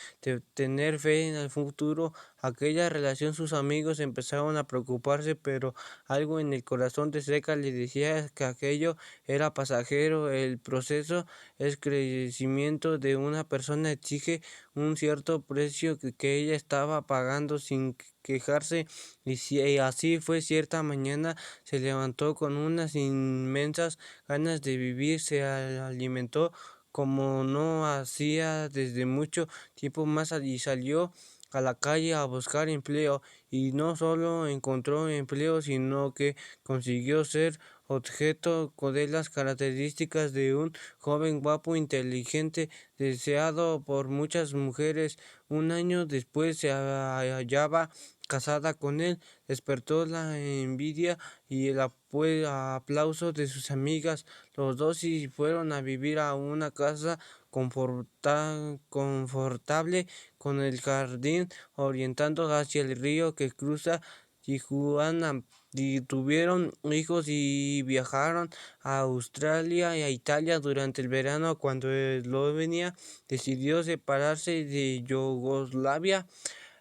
tener fe en el futuro. Aquella relación, sus amigos empezaron a preocuparse, pero algo en el corazón de Seca le decía que aquello era pasajero. El proceso es crecimiento de una persona exige un cierto precio que ella estaba pagando sin quejarse, y así fue. Cierta mañana se levantó con unas inmensas ganas de vivir, se alimentó como no hacía desde mucho tiempo más y salió a la calle a buscar empleo, y no solo encontró empleo, sino que consiguió ser objeto de las características de un joven guapo, inteligente, deseado por muchas mujeres. Un año después se hallaba casada con él, despertó la envidia y el aplauso de sus amigas. Los dos y fueron a vivir a una casa confortable con el jardín orientando hacia el río que cruza Tijuana. Y tuvieron hijos y viajaron a Australia y a Italia durante el verano. Cuando Eslovenia decidió separarse de Yugoslavia,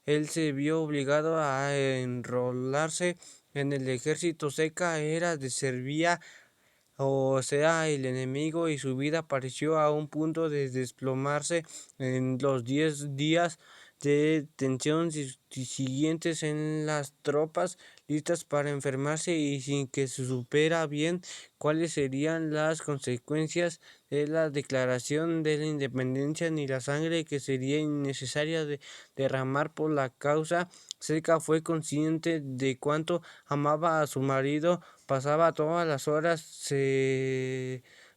él se vio obligado a enrolarse en el ejército. Seca era de Serbia, o sea, el enemigo, y su vida pareció a un punto de desplomarse en los 10 días de tensión siguientes en las tropas, listas para enfermarse y sin que se supiera bien cuáles serían las consecuencias de la declaración de la independencia ni la sangre que sería innecesaria de derramar por la causa. Seca fue consciente de cuánto amaba a su marido. Pasaba todas las horas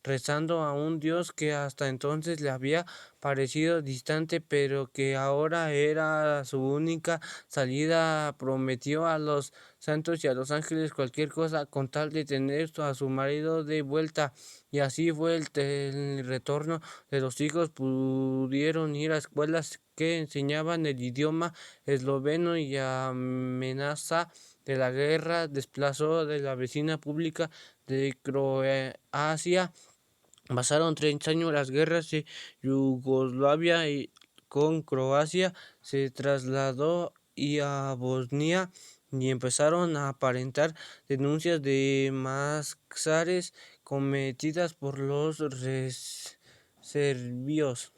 rezando a un Dios que hasta entonces le había parecido distante, pero que ahora era su única salida. Prometió a los santos y a los ángeles cualquier cosa con tal de tener a su marido de vuelta. Y así fue el retorno de los hijos. Pudieron ir a escuelas que enseñaban el idioma esloveno, y amenaza de la guerra desplazó de la vecina pública de Croacia. Pasaron 30 años las guerras de Yugoslavia y con Croacia se trasladó y a Bosnia, y empezaron a aparentar denuncias de masacres cometidas por los serbios.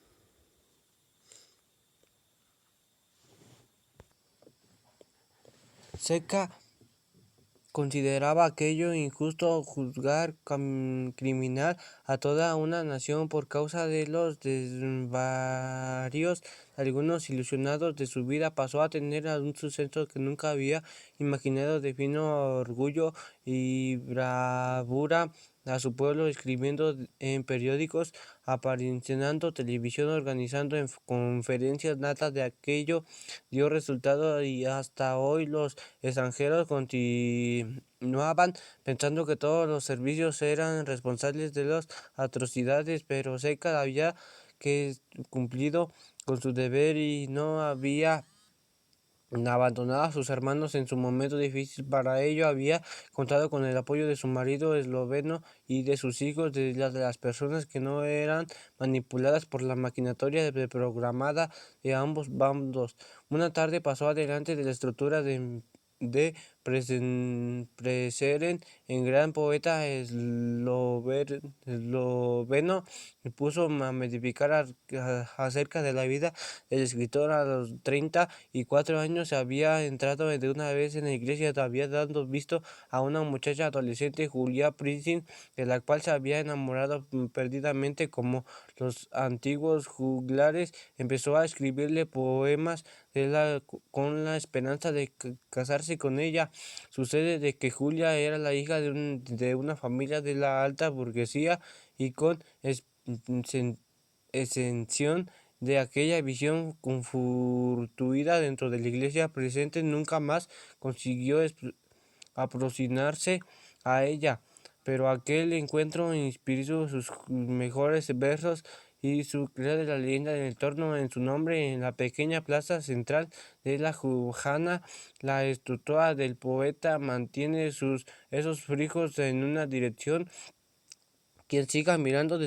Seca consideraba aquello injusto, juzgar criminal a toda una nación por causa de los desvarios Algunos ilusionados de su vida pasó a tener a un suceso que nunca había imaginado de fino orgullo y bravura a su pueblo, escribiendo en periódicos, apareció televisión, organizando conferencias. Nada de aquello dio resultado y hasta hoy los extranjeros continuaban pensando que todos los servicios eran responsables de las atrocidades, pero Seca había que cumplido con su deber y no había abandonado a sus hermanos en su momento difícil. Para ello había contado con el apoyo de su marido esloveno y de sus hijos, de las personas que no eran manipuladas por la maquinatoria programada de ambos bandos. Una tarde pasó adelante de la estructura de Preseren, en gran poeta esloveno, y puso a medificar acerca de la vida del escritor. A los 34 años se había entrado de una vez en la iglesia, había dado visto a una muchacha adolescente, Julia Prisin, de la cual se había enamorado perdidamente como los antiguos juglares. Empezó a escribirle poemas con la esperanza de casarse con ella. Sucede de que Julia era la hija de una familia de la alta burguesía y con exención de aquella visión confortuida dentro de la iglesia presente, nunca más consiguió aproximarse a ella, pero aquel encuentro inspiró sus mejores versos y su crea de la leyenda en torno en su nombre. En la pequeña plaza central de la Jujana, la estatua del poeta mantiene esos frijos en una dirección. Quien siga mirando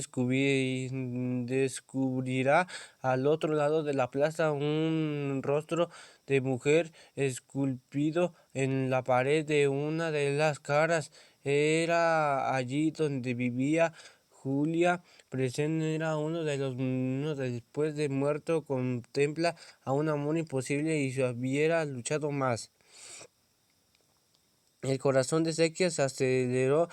descubrirá al otro lado de la plaza un rostro de mujer esculpido en la pared de una de las caras. Era allí donde vivía Julia. Presente era uno después de muerto contempla a un amor imposible y si hubiera luchado más. El corazón de Ezequiel se aceleró,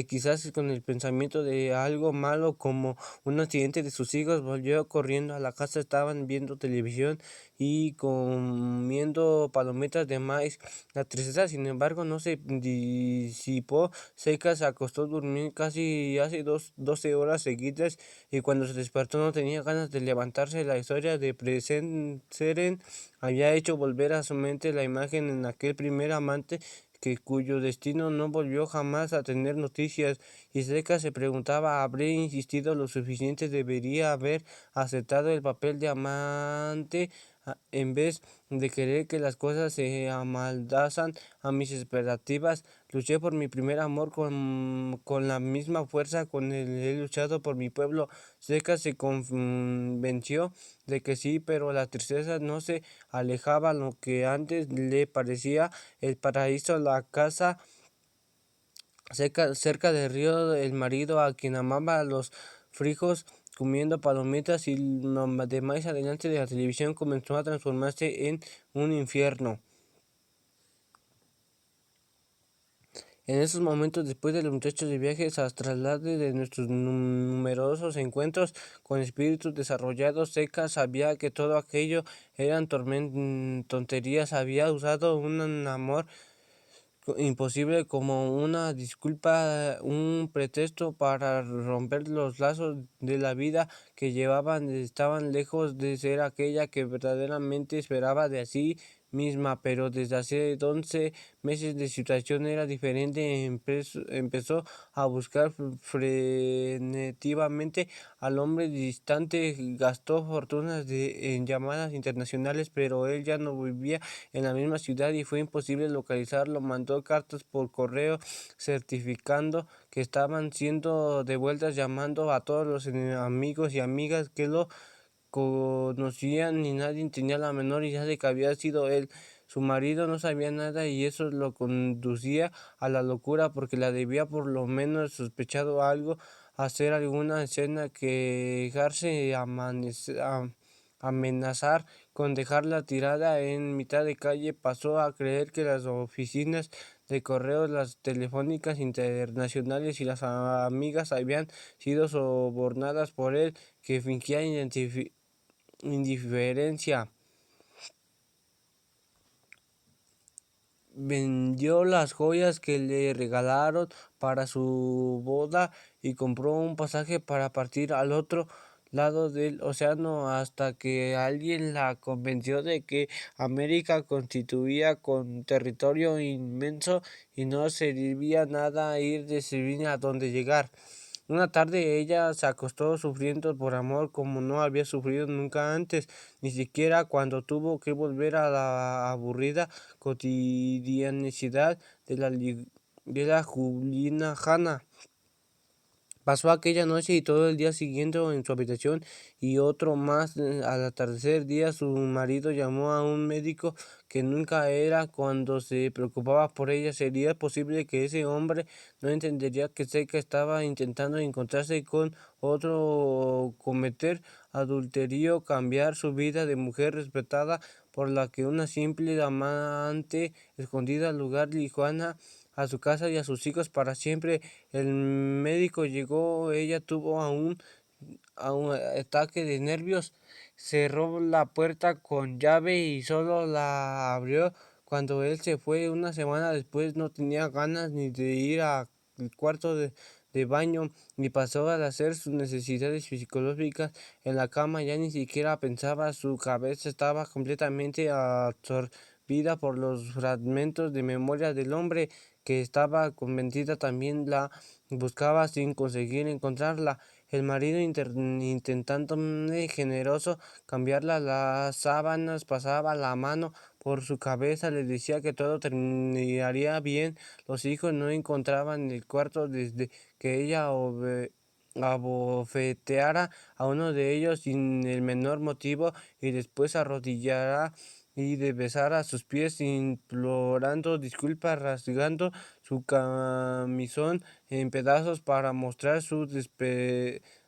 quizás con el pensamiento de algo malo como un accidente de sus hijos. Volvió corriendo a la casa, estaban viendo televisión y comiendo palomitas de maíz. La tristeza, sin embargo, no se disipó. Seca se acostó a dormir casi hace 12 horas seguidas y cuando se despertó no tenía ganas de levantarse. La historia de Preseren había hecho volver a su mente la imagen en aquel primer amante cuyo destino no volvió jamás a tener noticias, y Seca se preguntaba, ¿habré insistido lo suficiente? ¿Debería haber aceptado el papel de amante en vez de querer que las cosas se amoldasen a mis expectativas? Luché por mi primer amor con la misma fuerza con el he luchado por mi pueblo. Seca se convenció de que sí, pero la tristeza no se alejaba. Lo que antes le parecía el paraíso, la casa cerca del río, el marido a quien amaba, los frijos comiendo palomitas y de más adelante de la televisión, comenzó a transformarse en un infierno. En esos momentos, después de los muchachos de viajes astrales, de nuestros numerosos encuentros con espíritus desarrollados, Seca sabía que todo aquello eran tonterías. Había usado un amor imposible como una disculpa, un pretexto para romper los lazos de la vida que llevaban. Estaban lejos de ser aquella que verdaderamente esperaba de sí misma, pero desde hace 11 meses la situación era diferente. Empezó a buscar frenéticamente al hombre distante, gastó fortunas en llamadas internacionales, pero él ya no vivía en la misma ciudad y fue imposible localizarlo. Mandó cartas por correo certificando que estaban siendo devueltas, llamando a todos los amigos y amigas que lo conocían y nadie tenía la menor idea de que había sido él. Su marido no sabía nada y eso lo conducía a la locura porque la debía por lo menos sospechado algo, hacer alguna escena, quejarse, amenazar con dejarla tirada en mitad de calle. Pasó a creer que las oficinas de correos, las telefónicas internacionales y las amigas habían sido sobornadas por él, que fingía indiferencia. Vendió las joyas que le regalaron para su boda y compró un pasaje para partir al otro lado del océano hasta que alguien la convenció de que América constituía un territorio inmenso y no servía nada ir de Sevilla a donde llegar. Una tarde ella se acostó sufriendo por amor como no había sufrido nunca antes, ni siquiera cuando tuvo que volver a la aburrida cotidianidad de la Juliana Hanna. Pasó aquella noche y todo el día siguiente en su habitación y otro más al tercer día su marido llamó a un médico que nunca era cuando se preocupaba por ella. ¿Sería posible que ese hombre no entendería que Seca estaba intentando encontrarse con otro, cometer adulterio, cambiar su vida de mujer respetada por la que una simple amante escondida al lugar lejana a su casa y a sus hijos para siempre? El médico llegó, ella tuvo a un ataque de nervios, cerró la puerta con llave y solo la abrió cuando él se fue. Una semana después no tenía ganas ni de ir al cuarto de baño, ni pasó a hacer sus necesidades fisiológicas en la cama, ya ni siquiera pensaba, su cabeza estaba completamente absorbida por los fragmentos de memoria del hombre que estaba convencida también la buscaba sin conseguir encontrarla. El marido intentando generoso cambiarla las sábanas, pasaba la mano por su cabeza, le decía que todo terminaría bien. Los hijos no encontraban el cuarto desde que ella abofeteara a uno de ellos sin el menor motivo y después arrodillara y de besar a sus pies implorando disculpas, rasgando su camisón en pedazos para mostrar su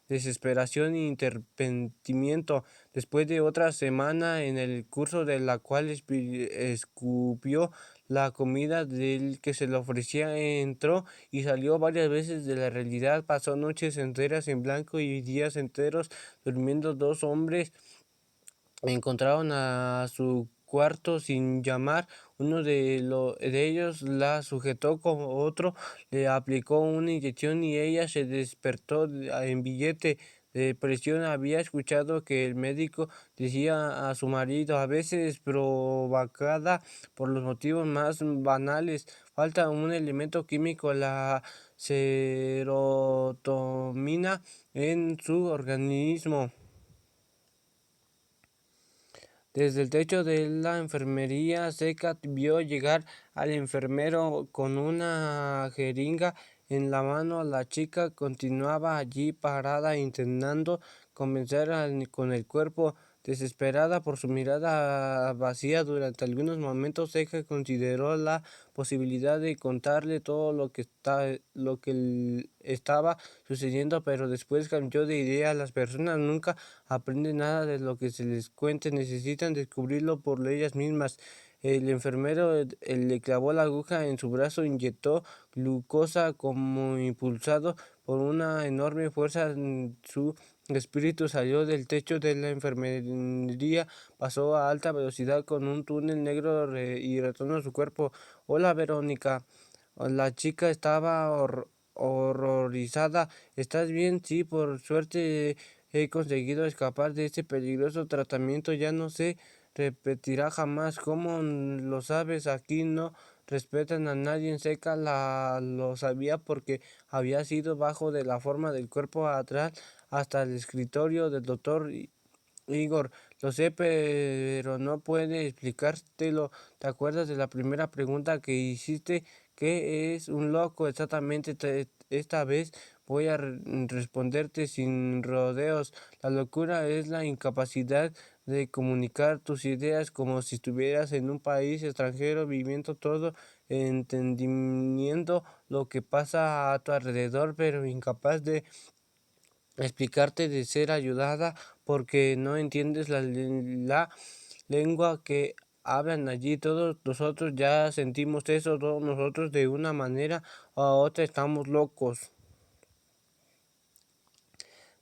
desesperación y arrepentimiento. Después de otra semana en el curso de la cual escupió la comida del que se le ofrecía, entró y salió varias veces de la realidad, pasó noches enteras en blanco y días enteros durmiendo. Dos hombres encontraron a su cuarto sin llamar. Uno de ellos la sujetó, como otro le aplicó una inyección y ella se despertó en billete de presión. Había escuchado que el médico decía a su marido, a veces provocada por los motivos más banales, falta un elemento químico, la serotonina, en su organismo. Desde el techo de la enfermería Seca vio llegar al enfermero con una jeringa en la mano. La chica continuaba allí parada intentando convencer con el cuerpo, desesperada por su mirada vacía. Durante algunos momentos Seca consideró la posibilidad de contarle todo lo que estaba sucediendo, pero después cambió de idea. Las personas nunca aprenden nada de lo que se les cuente, necesitan descubrirlo por ellas mismas. El enfermero le clavó la aguja en su brazo, inyectó glucosa como impulsado por una enorme fuerza. Su espíritu salió del techo de la enfermería, pasó a alta velocidad con un túnel negro y retornó a su cuerpo. Hola, Verónica. La chica estaba horrorizada. ¿Estás bien? Sí, por suerte he conseguido escapar de este peligroso tratamiento. Ya no se repetirá jamás. ¿Cómo lo sabes? Aquí no respetan a nadie. En Seca lo sabía porque había sido bajo de la forma del cuerpo atrás hasta el escritorio del doctor Igor. Lo sé, pero no puede explicártelo. ¿Te acuerdas de la primera pregunta que hiciste? ¿Qué es un loco exactamente? Esta vez voy a responderte sin rodeos. La locura es la incapacidad de comunicar tus ideas, como si estuvieras en un país extranjero, viviendo todo, entendiendo lo que pasa a tu alrededor, pero incapaz de explicarte, de ser ayudada porque no entiendes la lengua que hablan allí. Todos nosotros ya sentimos eso, todos nosotros de una manera u otra estamos locos.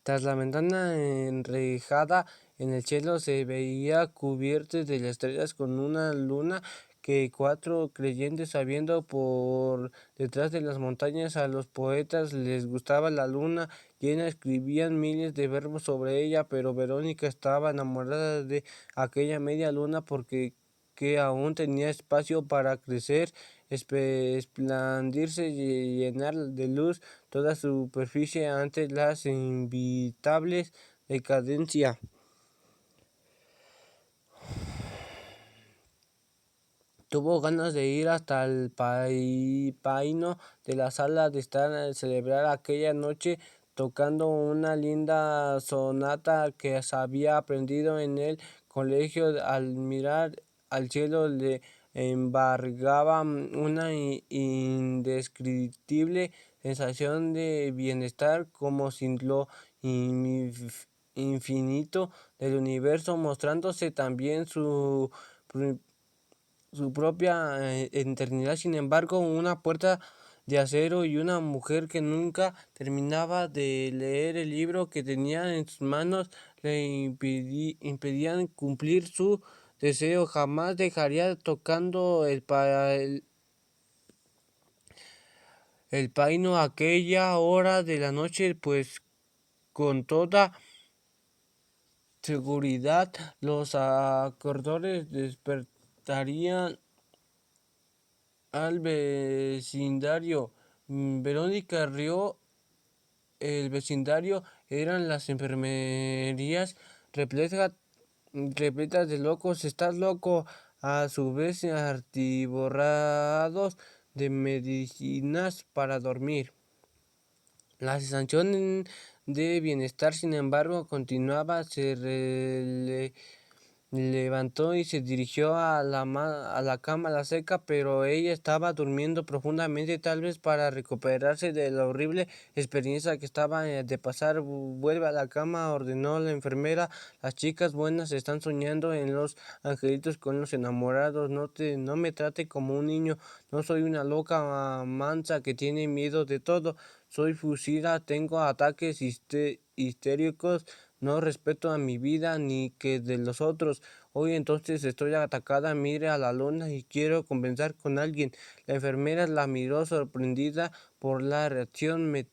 Tras la ventana enrejada En el cielo se veía cubierto de estrellas con una luna que cuatro creyentes sabiendo por detrás de las montañas a los poetas les gustaba la luna llena, escribían miles de verbos sobre ella, pero Verónica estaba enamorada de aquella media luna porque que aún tenía espacio para crecer, expandirse y llenar de luz toda superficie ante las inevitables decadencia. Tuvo ganas de ir hasta el paino de la sala de estar a celebrar aquella noche tocando una linda sonata que se había aprendido en el colegio. Al mirar al cielo le embargaba una indescriptible sensación de bienestar, como si lo infinito del universo, mostrándose también su propia eternidad. Sin embargo, una puerta de acero y una mujer que nunca terminaba de leer el libro que tenía en sus manos le impedían cumplir su deseo. Jamás dejaría tocando el paino a aquella hora de la noche, pues con toda seguridad los acordeones despertarían al vecindario. Verónica rió. El vecindario eran las enfermerías repletas de locos. ¿Estás loco? A su vez, atiborrados de medicinas para dormir. La sensación de bienestar, sin embargo, continuaba. Levantó y se dirigió a la cama la seca, pero ella estaba durmiendo profundamente, tal vez para recuperarse de la horrible experiencia que estaba de pasar. Vuelve a la cama, ordenó la enfermera. Las chicas buenas están soñando en los angelitos con los enamorados. No me trate como un niño. No soy una loca mansa que tiene miedo de todo. Soy fusila, tengo ataques histéricos. No respeto a mi vida ni que de los otros. Hoy entonces estoy atacada, mire a la luna y quiero conversar con alguien. La enfermera la miró sorprendida por la reacción. Me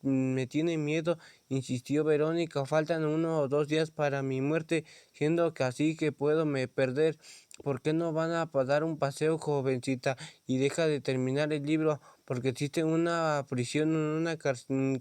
tiene miedo, insistió Verónica. Faltan 1 o 2 días para mi muerte, siendo que así que puedo me perder. ¿Por qué no van a dar un paseo, jovencita, y deja de terminar el libro? Porque existe una prisión, una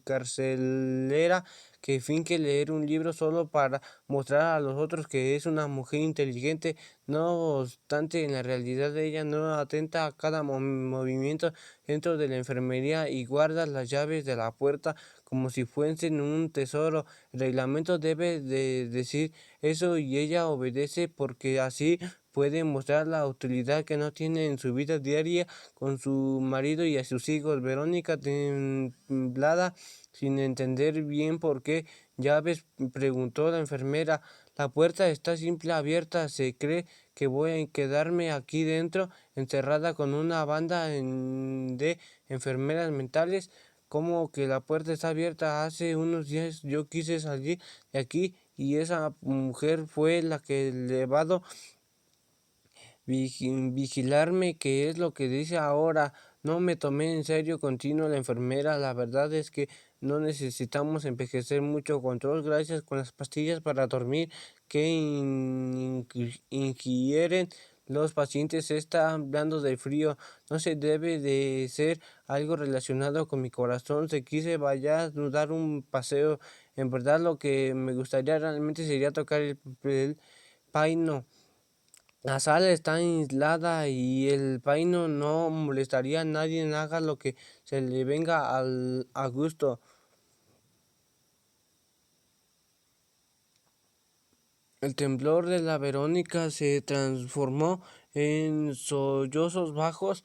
carcelera que finge leer un libro solo para mostrar a los otros que es una mujer inteligente. No obstante, en la realidad ella no atenta a cada movimiento dentro de la enfermería y guarda las llaves de la puerta como si fuesen un tesoro. El reglamento debe de decir eso y ella obedece porque así puede mostrar la utilidad que no tiene en su vida diaria con su marido y a sus hijos. Verónica, temblada, sin entender bien por qué llaves, preguntó la enfermera. La puerta está simple abierta. ¿Se cree que voy a quedarme aquí dentro, encerrada con una banda de enfermeras mentales? Como que la puerta está abierta? Hace unos días yo quise salir de aquí y esa mujer fue la que llevado vigilarme, ¿qué es lo que dice ahora? No me tomé en serio, continuó la enfermera. La verdad es que no necesitamos envejecer mucho control gracias con las pastillas para dormir que ingieren los pacientes. Se está hablando del frío. No se debe de ser algo relacionado con mi corazón. Se quise vaya a dar un paseo. En verdad lo que me gustaría realmente sería tocar el paino. La sala está aislada y el paino no molestaría a nadie, haga lo que se le venga a gusto. El temblor de la Verónica se transformó en sollozos bajos,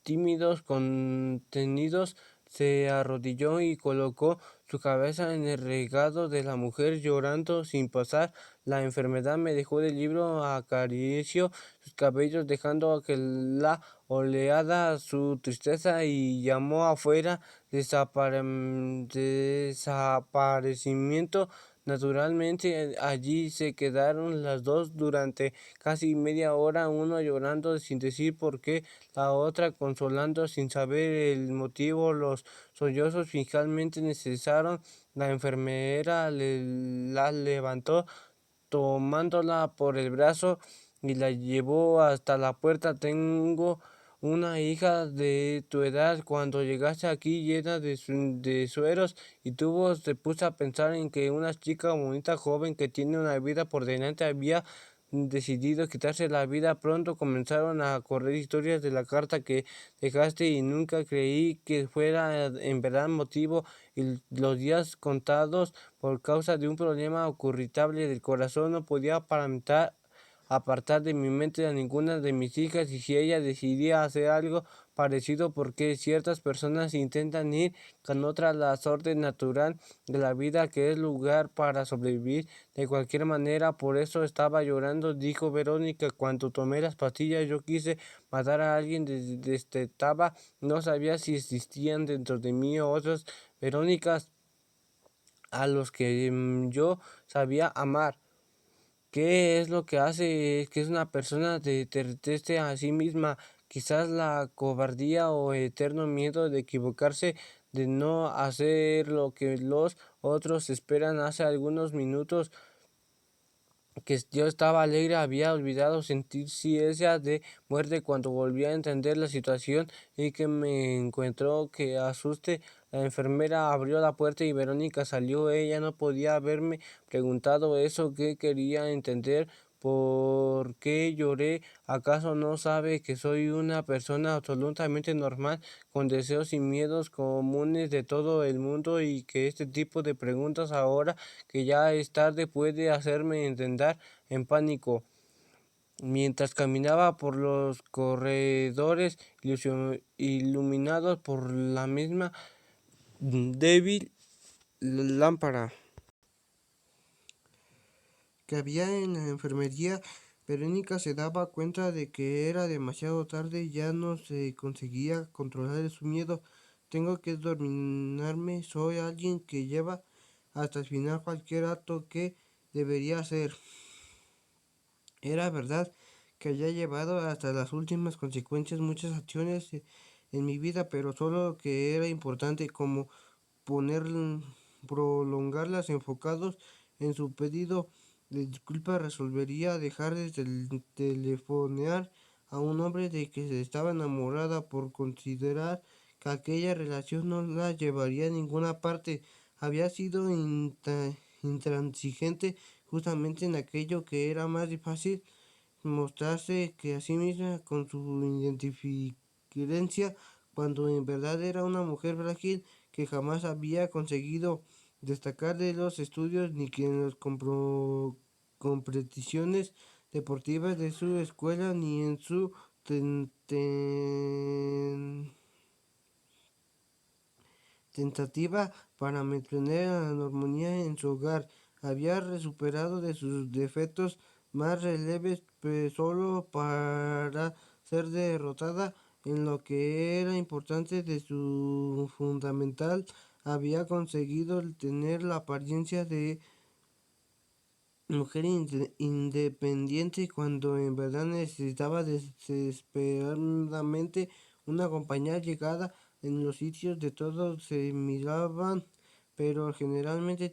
tímidos, contenidos. Se arrodilló y colocó su cabeza en el regazo de la mujer, llorando sin pasar. La enfermedad me dejó del libro, acarició sus cabellos, dejando que la oleada su tristeza y llamó afuera. Desaparecimiento Naturalmente, allí se quedaron las dos durante casi media hora, uno llorando sin decir por qué, la otra consolando sin saber el motivo. Los sollozos finalmente cesaron. La enfermera la levantó tomándola por el brazo y la llevó hasta la puerta. Tengo una hija de tu edad. Cuando llegaste aquí llena de sueros y tubos, te puse a pensar en que una chica bonita, joven, que tiene una vida por delante, había decidido quitarse la vida. Pronto comenzaron a correr historias de la carta que dejaste y nunca creí que fuera en verdad motivo, y los días contados. Por causa de un problema ocurritable del corazón, no podía apartar de mi mente a ninguna de mis hijas, y si ella decidía hacer algo parecido, porque ciertas personas intentan ir con otra la sorte natural de la vida, que es lugar para sobrevivir de cualquier manera. Por eso estaba llorando, dijo Verónica. Cuando tomé las pastillas yo quise matar a alguien, detestaba, no sabía si existían dentro de mí otras Verónicas a los que yo sabía amar. ¿Qué es lo que hace que es una persona deteste a sí misma? Quizás la cobardía o eterno miedo de equivocarse, de no hacer lo que los otros esperan. Hace algunos minutos que yo estaba alegre, había olvidado sentir ciencia de muerte. Cuando volví a entender la situación y que me encuentro que asuste, la enfermera abrió la puerta y Verónica salió. Ella no podía haberme preguntado eso, que quería entender por qué lloré. ¿Acaso no sabe que soy una persona absolutamente normal, con deseos y miedos comunes de todo el mundo, y que este tipo de preguntas, ahora que ya es tarde, puede hacerme entrar en pánico? Mientras caminaba por los corredores iluminados por la misma débil lámpara que había en la enfermería, Verónica se daba cuenta de que era demasiado tarde. Ya no se conseguía controlar su miedo. Tengo que dominarme. Soy alguien que lleva hasta el final cualquier acto que debería hacer. Era verdad que había llevado hasta las últimas consecuencias muchas acciones en mi vida, pero solo lo que era importante, como poner, prolongarlas enfocados en su pedido de disculpas, resolvería dejar de telefonear a un hombre de que se estaba enamorada, por considerar que aquella relación no la llevaría a ninguna parte. Había sido intransigente justamente en aquello que era más fácil, mostrarse que a sí misma con su indiferencia, cuando en verdad era una mujer frágil que jamás había conseguido destacar de los estudios, ni que en las competiciones deportivas de su escuela, ni en su tentativa para mantener la armonía en su hogar. Había recuperado de sus defectos más releves, solo para ser derrotada en lo que era importante de su fundamental. Había conseguido tener la apariencia de mujer independiente, cuando en verdad necesitaba desesperadamente una compañía. Llegada en los sitios de todos se miraban, pero generalmente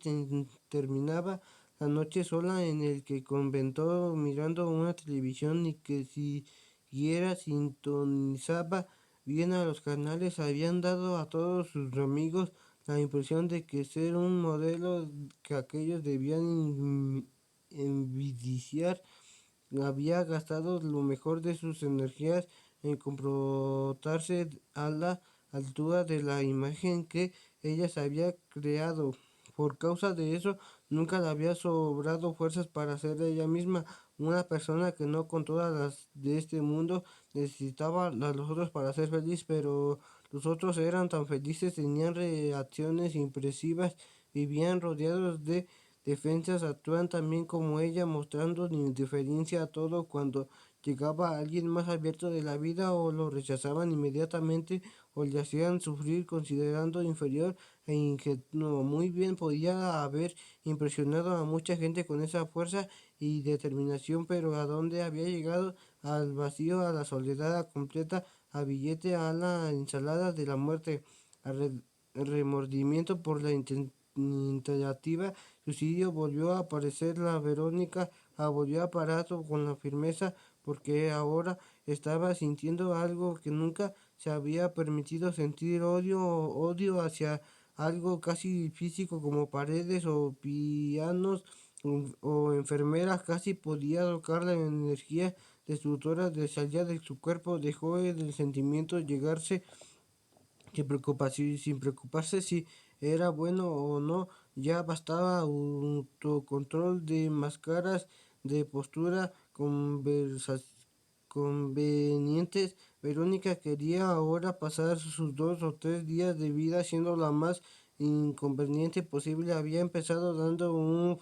terminaba la noche sola en el que conventó mirando una televisión, y que siguiera sintonizaba bien a los canales. Habían dado a todos sus amigos la impresión de que ser un modelo que aquellos debían envidiar. Había gastado lo mejor de sus energías en comportarse a la altura de la imagen que ella se había creado. Por causa de eso, nunca le había sobrado fuerzas para ser ella misma, una persona que no, con todas las de este mundo, necesitaba a los otros para ser feliz, pero los otros eran tan felices, tenían reacciones impresivas, vivían rodeados de defensas, actúan también como ella, mostrando indiferencia a todo. Cuando llegaba alguien más abierto de la vida o lo rechazaban inmediatamente o le hacían sufrir considerando inferior e ingenuo. Muy bien podía haber impresionado a mucha gente con esa fuerza y determinación, pero ¿a dónde había llegado? Al vacío, a la soledad completa, a billete, a la ensalada de la muerte, al remordimiento por la intentativa suicidio. Volvió a aparecer la Verónica, volvió a parar con la firmeza porque ahora estaba sintiendo algo que nunca se había permitido sentir, odio hacia algo casi físico como paredes o pianos o enfermeras. Casi podía tocar la energía destructora de salía de su cuerpo. Dejó el sentimiento llegarse sin preocuparse si era bueno o no. Ya bastaba autocontrol de máscaras de postura convenientes. Verónica quería ahora pasar sus 2 o 3 días de vida siendo la más inconveniente posible. Había empezado dando un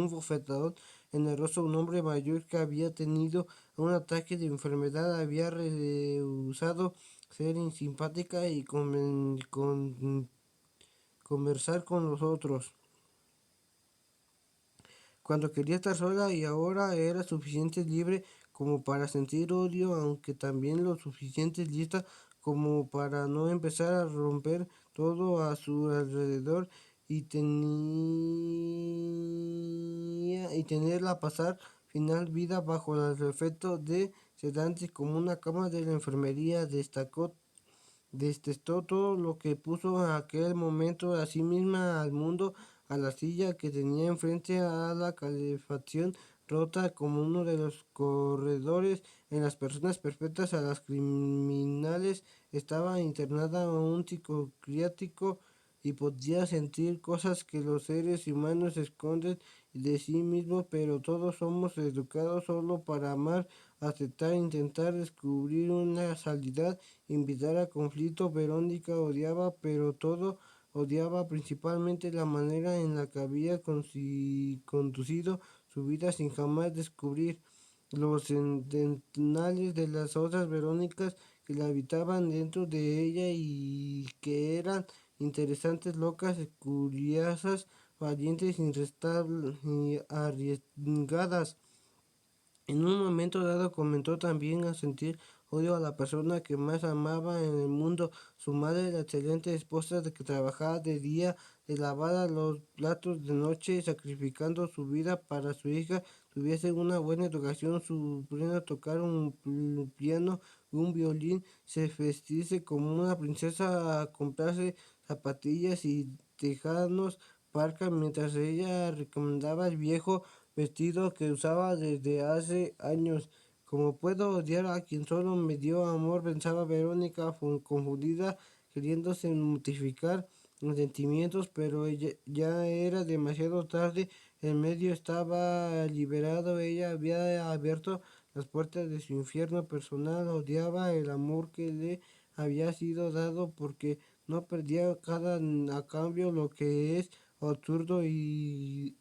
bofetadón en el rostro a un hombre mayor que había tenido un ataque de enfermedad. Había rehusado ser simpática y conversar con los otros cuando quería estar sola, y ahora era suficiente libre como para sentir odio, aunque también lo suficiente lista como para no empezar a romper todo a su alrededor y tenerla pasar final vida bajo el efecto de sedantes como una cama de la enfermería. Detestó todo lo que puso en aquel momento, a sí misma, al mundo, a la silla que tenía enfrente, a la calefacción rota como uno de los corredores, en las personas perfectas, a las criminales. Estaba internada en un psiquiátrico y podía sentir cosas que los seres humanos esconden de sí mismos, pero todos somos educados solo para amar, aceptar, intentar descubrir una salida, invitar a conflicto. Verónica odiaba, pero todo odiaba, principalmente la manera en la que había conducido su vida sin jamás descubrir los centenales de las otras Verónicas que la habitaban dentro de ella y que eran interesantes, locas, curiosas, valientes, y arriesgadas. En un momento dado comenzó también a sentir odio a la persona que más amaba en el mundo, su madre, la excelente esposa de que trabajaba de día, de lavaba los platos de noche, sacrificando su vida para su hija tuviese una buena educación, supiera tocar un piano, un violín, se vestiese como una princesa, a comprarse zapatillas y tejanos parca, mientras ella recomendaba el viejo vestido que usaba desde hace años. ¿Cómo puedo odiar a quien solo me dio amor?, pensaba Verónica, confundida, queriéndose mortificar los sentimientos, pero ya era demasiado tarde. El medio estaba liberado, ella había abierto las puertas de su infierno personal. Odiaba el amor que le había sido dado porque no perdía a cambio, lo que es absurdo y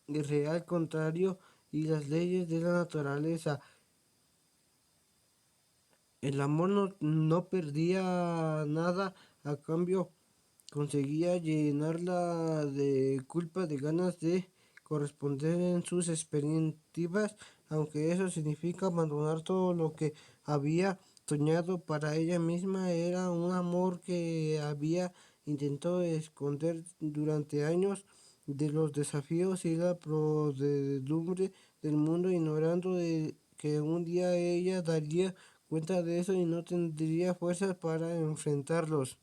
real, contrario y las leyes de la naturaleza. El amor no perdía nada a cambio, conseguía llenarla de culpa, de ganas de corresponder en sus expectativas, aunque eso significa abandonar todo lo que había soñado para ella misma. Era un amor que había intentado esconder durante años de los desafíos y la podredumbre del mundo, ignorando de que un día ella daría cuenta de eso y no tendría fuerzas para enfrentarlos.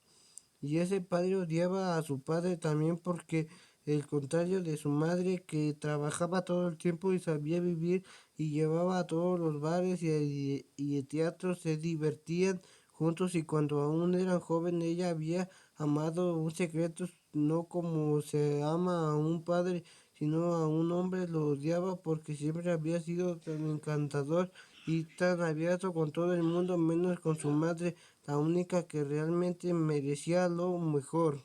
Y ese padre odiaba a su padre también porque el contrario de su madre, que trabajaba todo el tiempo y sabía vivir y llevaba a todos los bares y teatros, se divertían juntos, y cuando aún eran jóvenes ella había amado un secreto, no como se ama a un padre, sino a un hombre. Lo odiaba porque siempre había sido tan encantador y tan abierto con todo el mundo, menos con su madre, la única que realmente merecía lo mejor.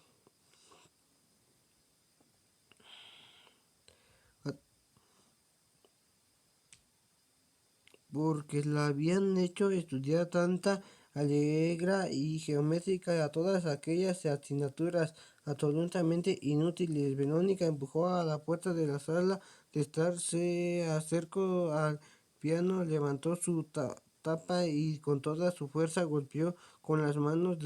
porque la habían hecho estudiar tanta álgebra y geométrica a todas aquellas asignaturas absolutamente inútiles. Verónica empujó a la puerta de la sala de estar, se acercó al piano, levantó su tapa y con toda su fuerza golpeó con las manos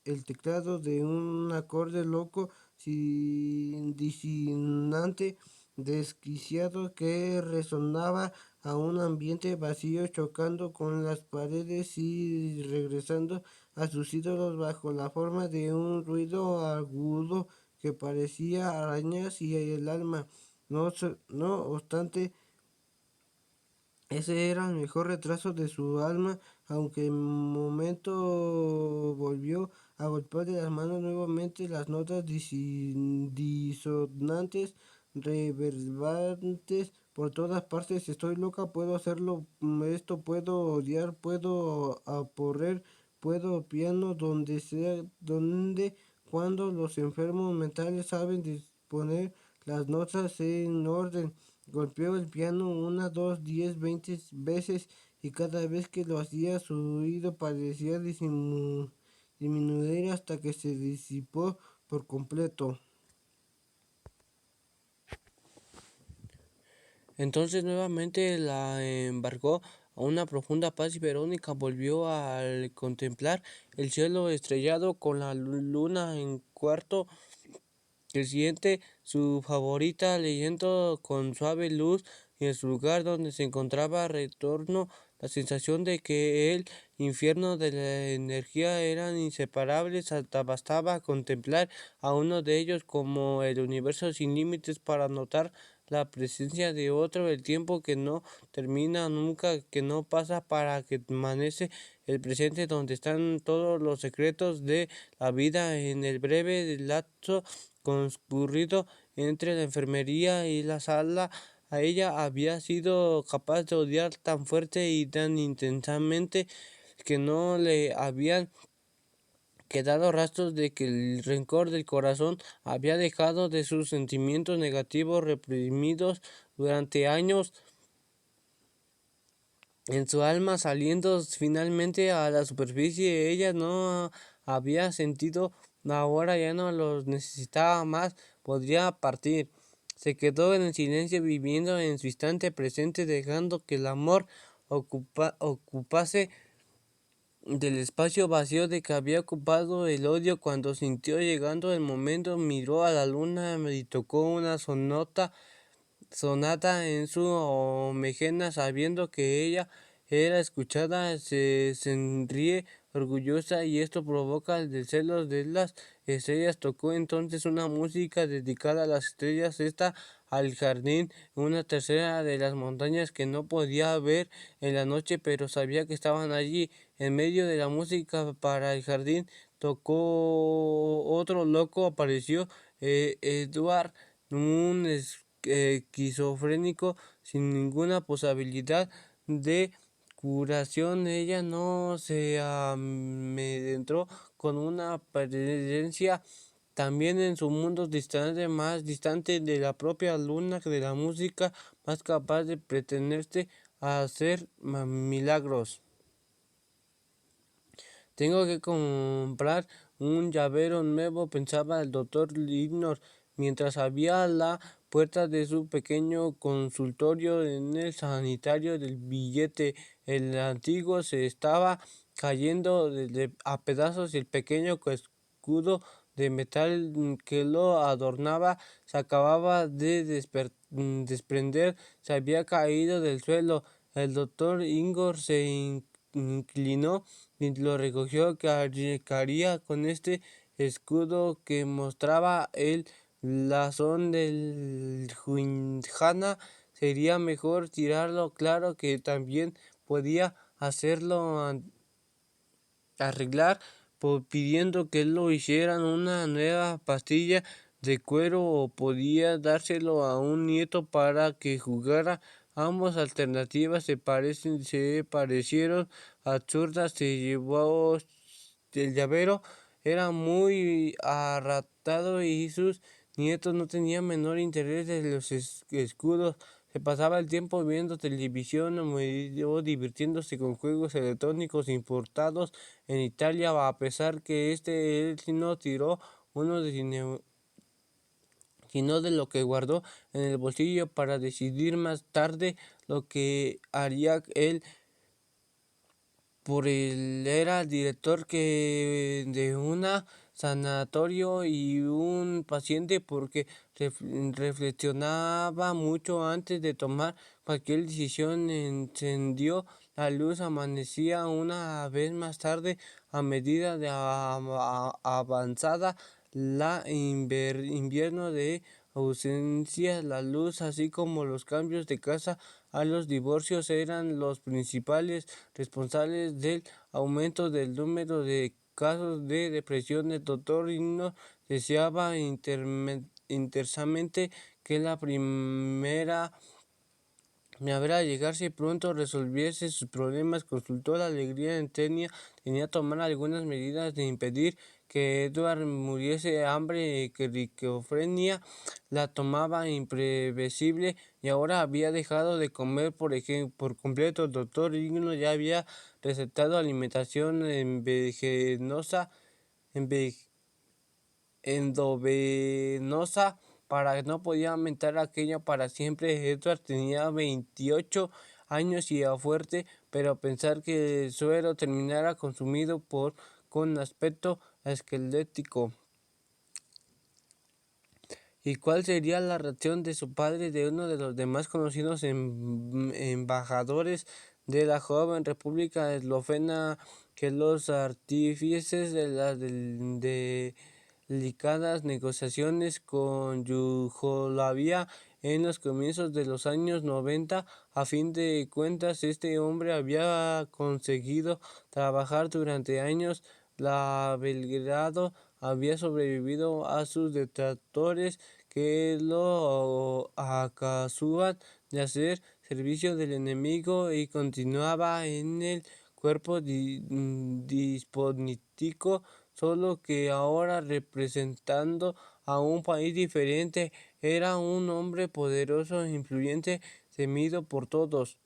el teclado de un acorde loco, sin disinante, desquiciado, que resonaba a un ambiente vacío, chocando con las paredes y regresando a sus ídolos bajo la forma de un ruido agudo que parecía arañas y el alma. No obstante, ese era el mejor retraso de su alma, aunque en momento volvió a golpear de las manos nuevamente las notas disonantes, reverberantes por todas partes. Estoy loca, puedo hacerlo, esto puedo odiar, puedo aporrear, puedo piano donde sea, donde, cuando los enfermos mentales saben disponer las notas en orden. Golpeó el piano una, dos, 10, 20 veces y cada vez que lo hacía su oído parecía disminuir hasta que se disipó por completo. Entonces nuevamente la embarcó a una profunda paz y Verónica volvió a contemplar el cielo estrellado con la luna en cuarto creciente, su favorita leyendo con suave luz, y en su lugar donde se encontraba retorno la sensación de que el infierno de la energía eran inseparables. Hasta bastaba contemplar a uno de ellos como el universo sin límites para notar la presencia de otro, el tiempo que no termina nunca, que no pasa, para que amanece el presente donde están todos los secretos de la vida en el breve lapso concurrido entre la enfermería y la sala. A ella había sido capaz de odiar tan fuerte y tan intensamente que no le habían quedado rastros de que el rencor del corazón había dejado de sus sentimientos negativos reprimidos durante años en su alma, saliendo finalmente a la superficie. Ella no había sentido, ahora ya no los necesitaba más, podría partir. Se quedó en el silencio, viviendo en su instante presente, dejando que el amor ocupase del espacio vacío de que había ocupado el odio. Cuando sintió llegando el momento, miró a la luna y tocó una sonata en su omejena, sabiendo que ella era escuchada. Se sonríe orgullosa y esto provoca el celos de las estrellas. Tocó entonces una música dedicada a las estrellas, esta al jardín, una tercera de las montañas que no podía ver en la noche, pero sabía que estaban allí. En medio de la música para el jardín tocó otro loco, apareció Edward, un esquizofrénico sin ninguna posibilidad de curación. Ella no se amedrentó con una presencia también en su mundo distante, más distante de la propia luna, de la música, más capaz de pretenderse a hacer milagros. Tengo que comprar un llavero nuevo, pensaba el doctor Lignor, mientras abría la puerta de su pequeño consultorio en el sanitario del billete. El antiguo se estaba cayendo a pedazos y el pequeño escudo de metal que lo adornaba se acababa de desprender, se había caído del suelo. El doctor Ingor se inclinó y lo recogió. ¿Qué haría con este escudo que mostraba el blasón del Junjana? Sería mejor tirarlo. Claro que también podía hacerlo arreglar pidiendo que lo hicieran una nueva pastilla de cuero, o podía dárselo a un nieto para que jugara. Ambas alternativas se parecieron absurdas. Se llevó el llavero, era muy arrastrado y sus nietos no tenían menor interés en los escudos. se pasaba el tiempo viendo televisión o divirtiéndose con juegos electrónicos importados en Italia, a pesar que él sí no tiró uno de cine, sino de lo que guardó en el bolsillo para decidir más tarde lo que haría él. Por él era director de una sanatorio y un paciente, porque reflexionaba mucho antes de tomar cualquier decisión. Encendió la luz, amanecía una vez más tarde a medida de avanzada la invierno de ausencia. La luz, así como los cambios de casa a los divorcios, eran los principales responsables del aumento del número de casos de depresión. El doctor Igno deseaba intensamente que la primera llegarse pronto, resolviese sus problemas. Consultó la alegría en tenía tomar algunas medidas de impedir que Edward muriese de hambre, y que Ricofrenia la tomaba imprevisible y ahora había dejado de comer por completo. El doctor Igno ya había recetado alimentación endovenosa para no podía aumentar aquello para siempre. Edward tenía 28 años y era fuerte, pero pensar que el suero terminara consumido con aspecto esquelético. ¿Y cuál sería la reacción de su padre, de uno de los demás conocidos embajadores de la joven República Eslovena, que los artífices de las delicadas negociaciones con Yugoslavia en los comienzos de los años 90? A fin de cuentas, este hombre había conseguido trabajar durante años. La Belgrado había sobrevivido a sus detractores, que lo acusaban de hacer servicio del enemigo, y continuaba en el cuerpo disponítico, solo que ahora representando a un país diferente. Era un hombre poderoso e influyente, temido por todos.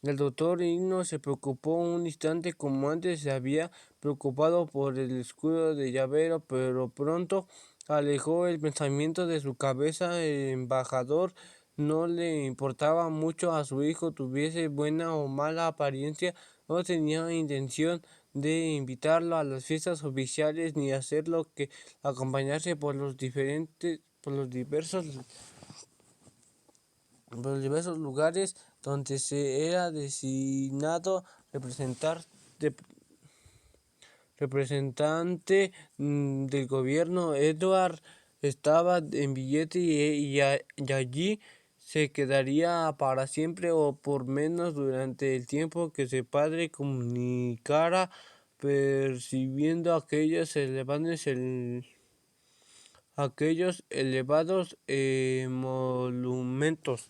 El doctor Igno se preocupó un instante, como antes se había preocupado por el escudo de llavero, pero pronto alejó el pensamiento de su cabeza. El embajador no le importaba mucho a su hijo tuviese buena o mala apariencia. No tenía intención de invitarlo a las fiestas oficiales, ni hacerlo que acompañarse por los diversos lugares donde se era designado representante del gobierno. Edward estaba en billete y allí se quedaría para siempre, o por menos durante el tiempo que su padre comunicara, percibiendo aquellos elevados monumentos.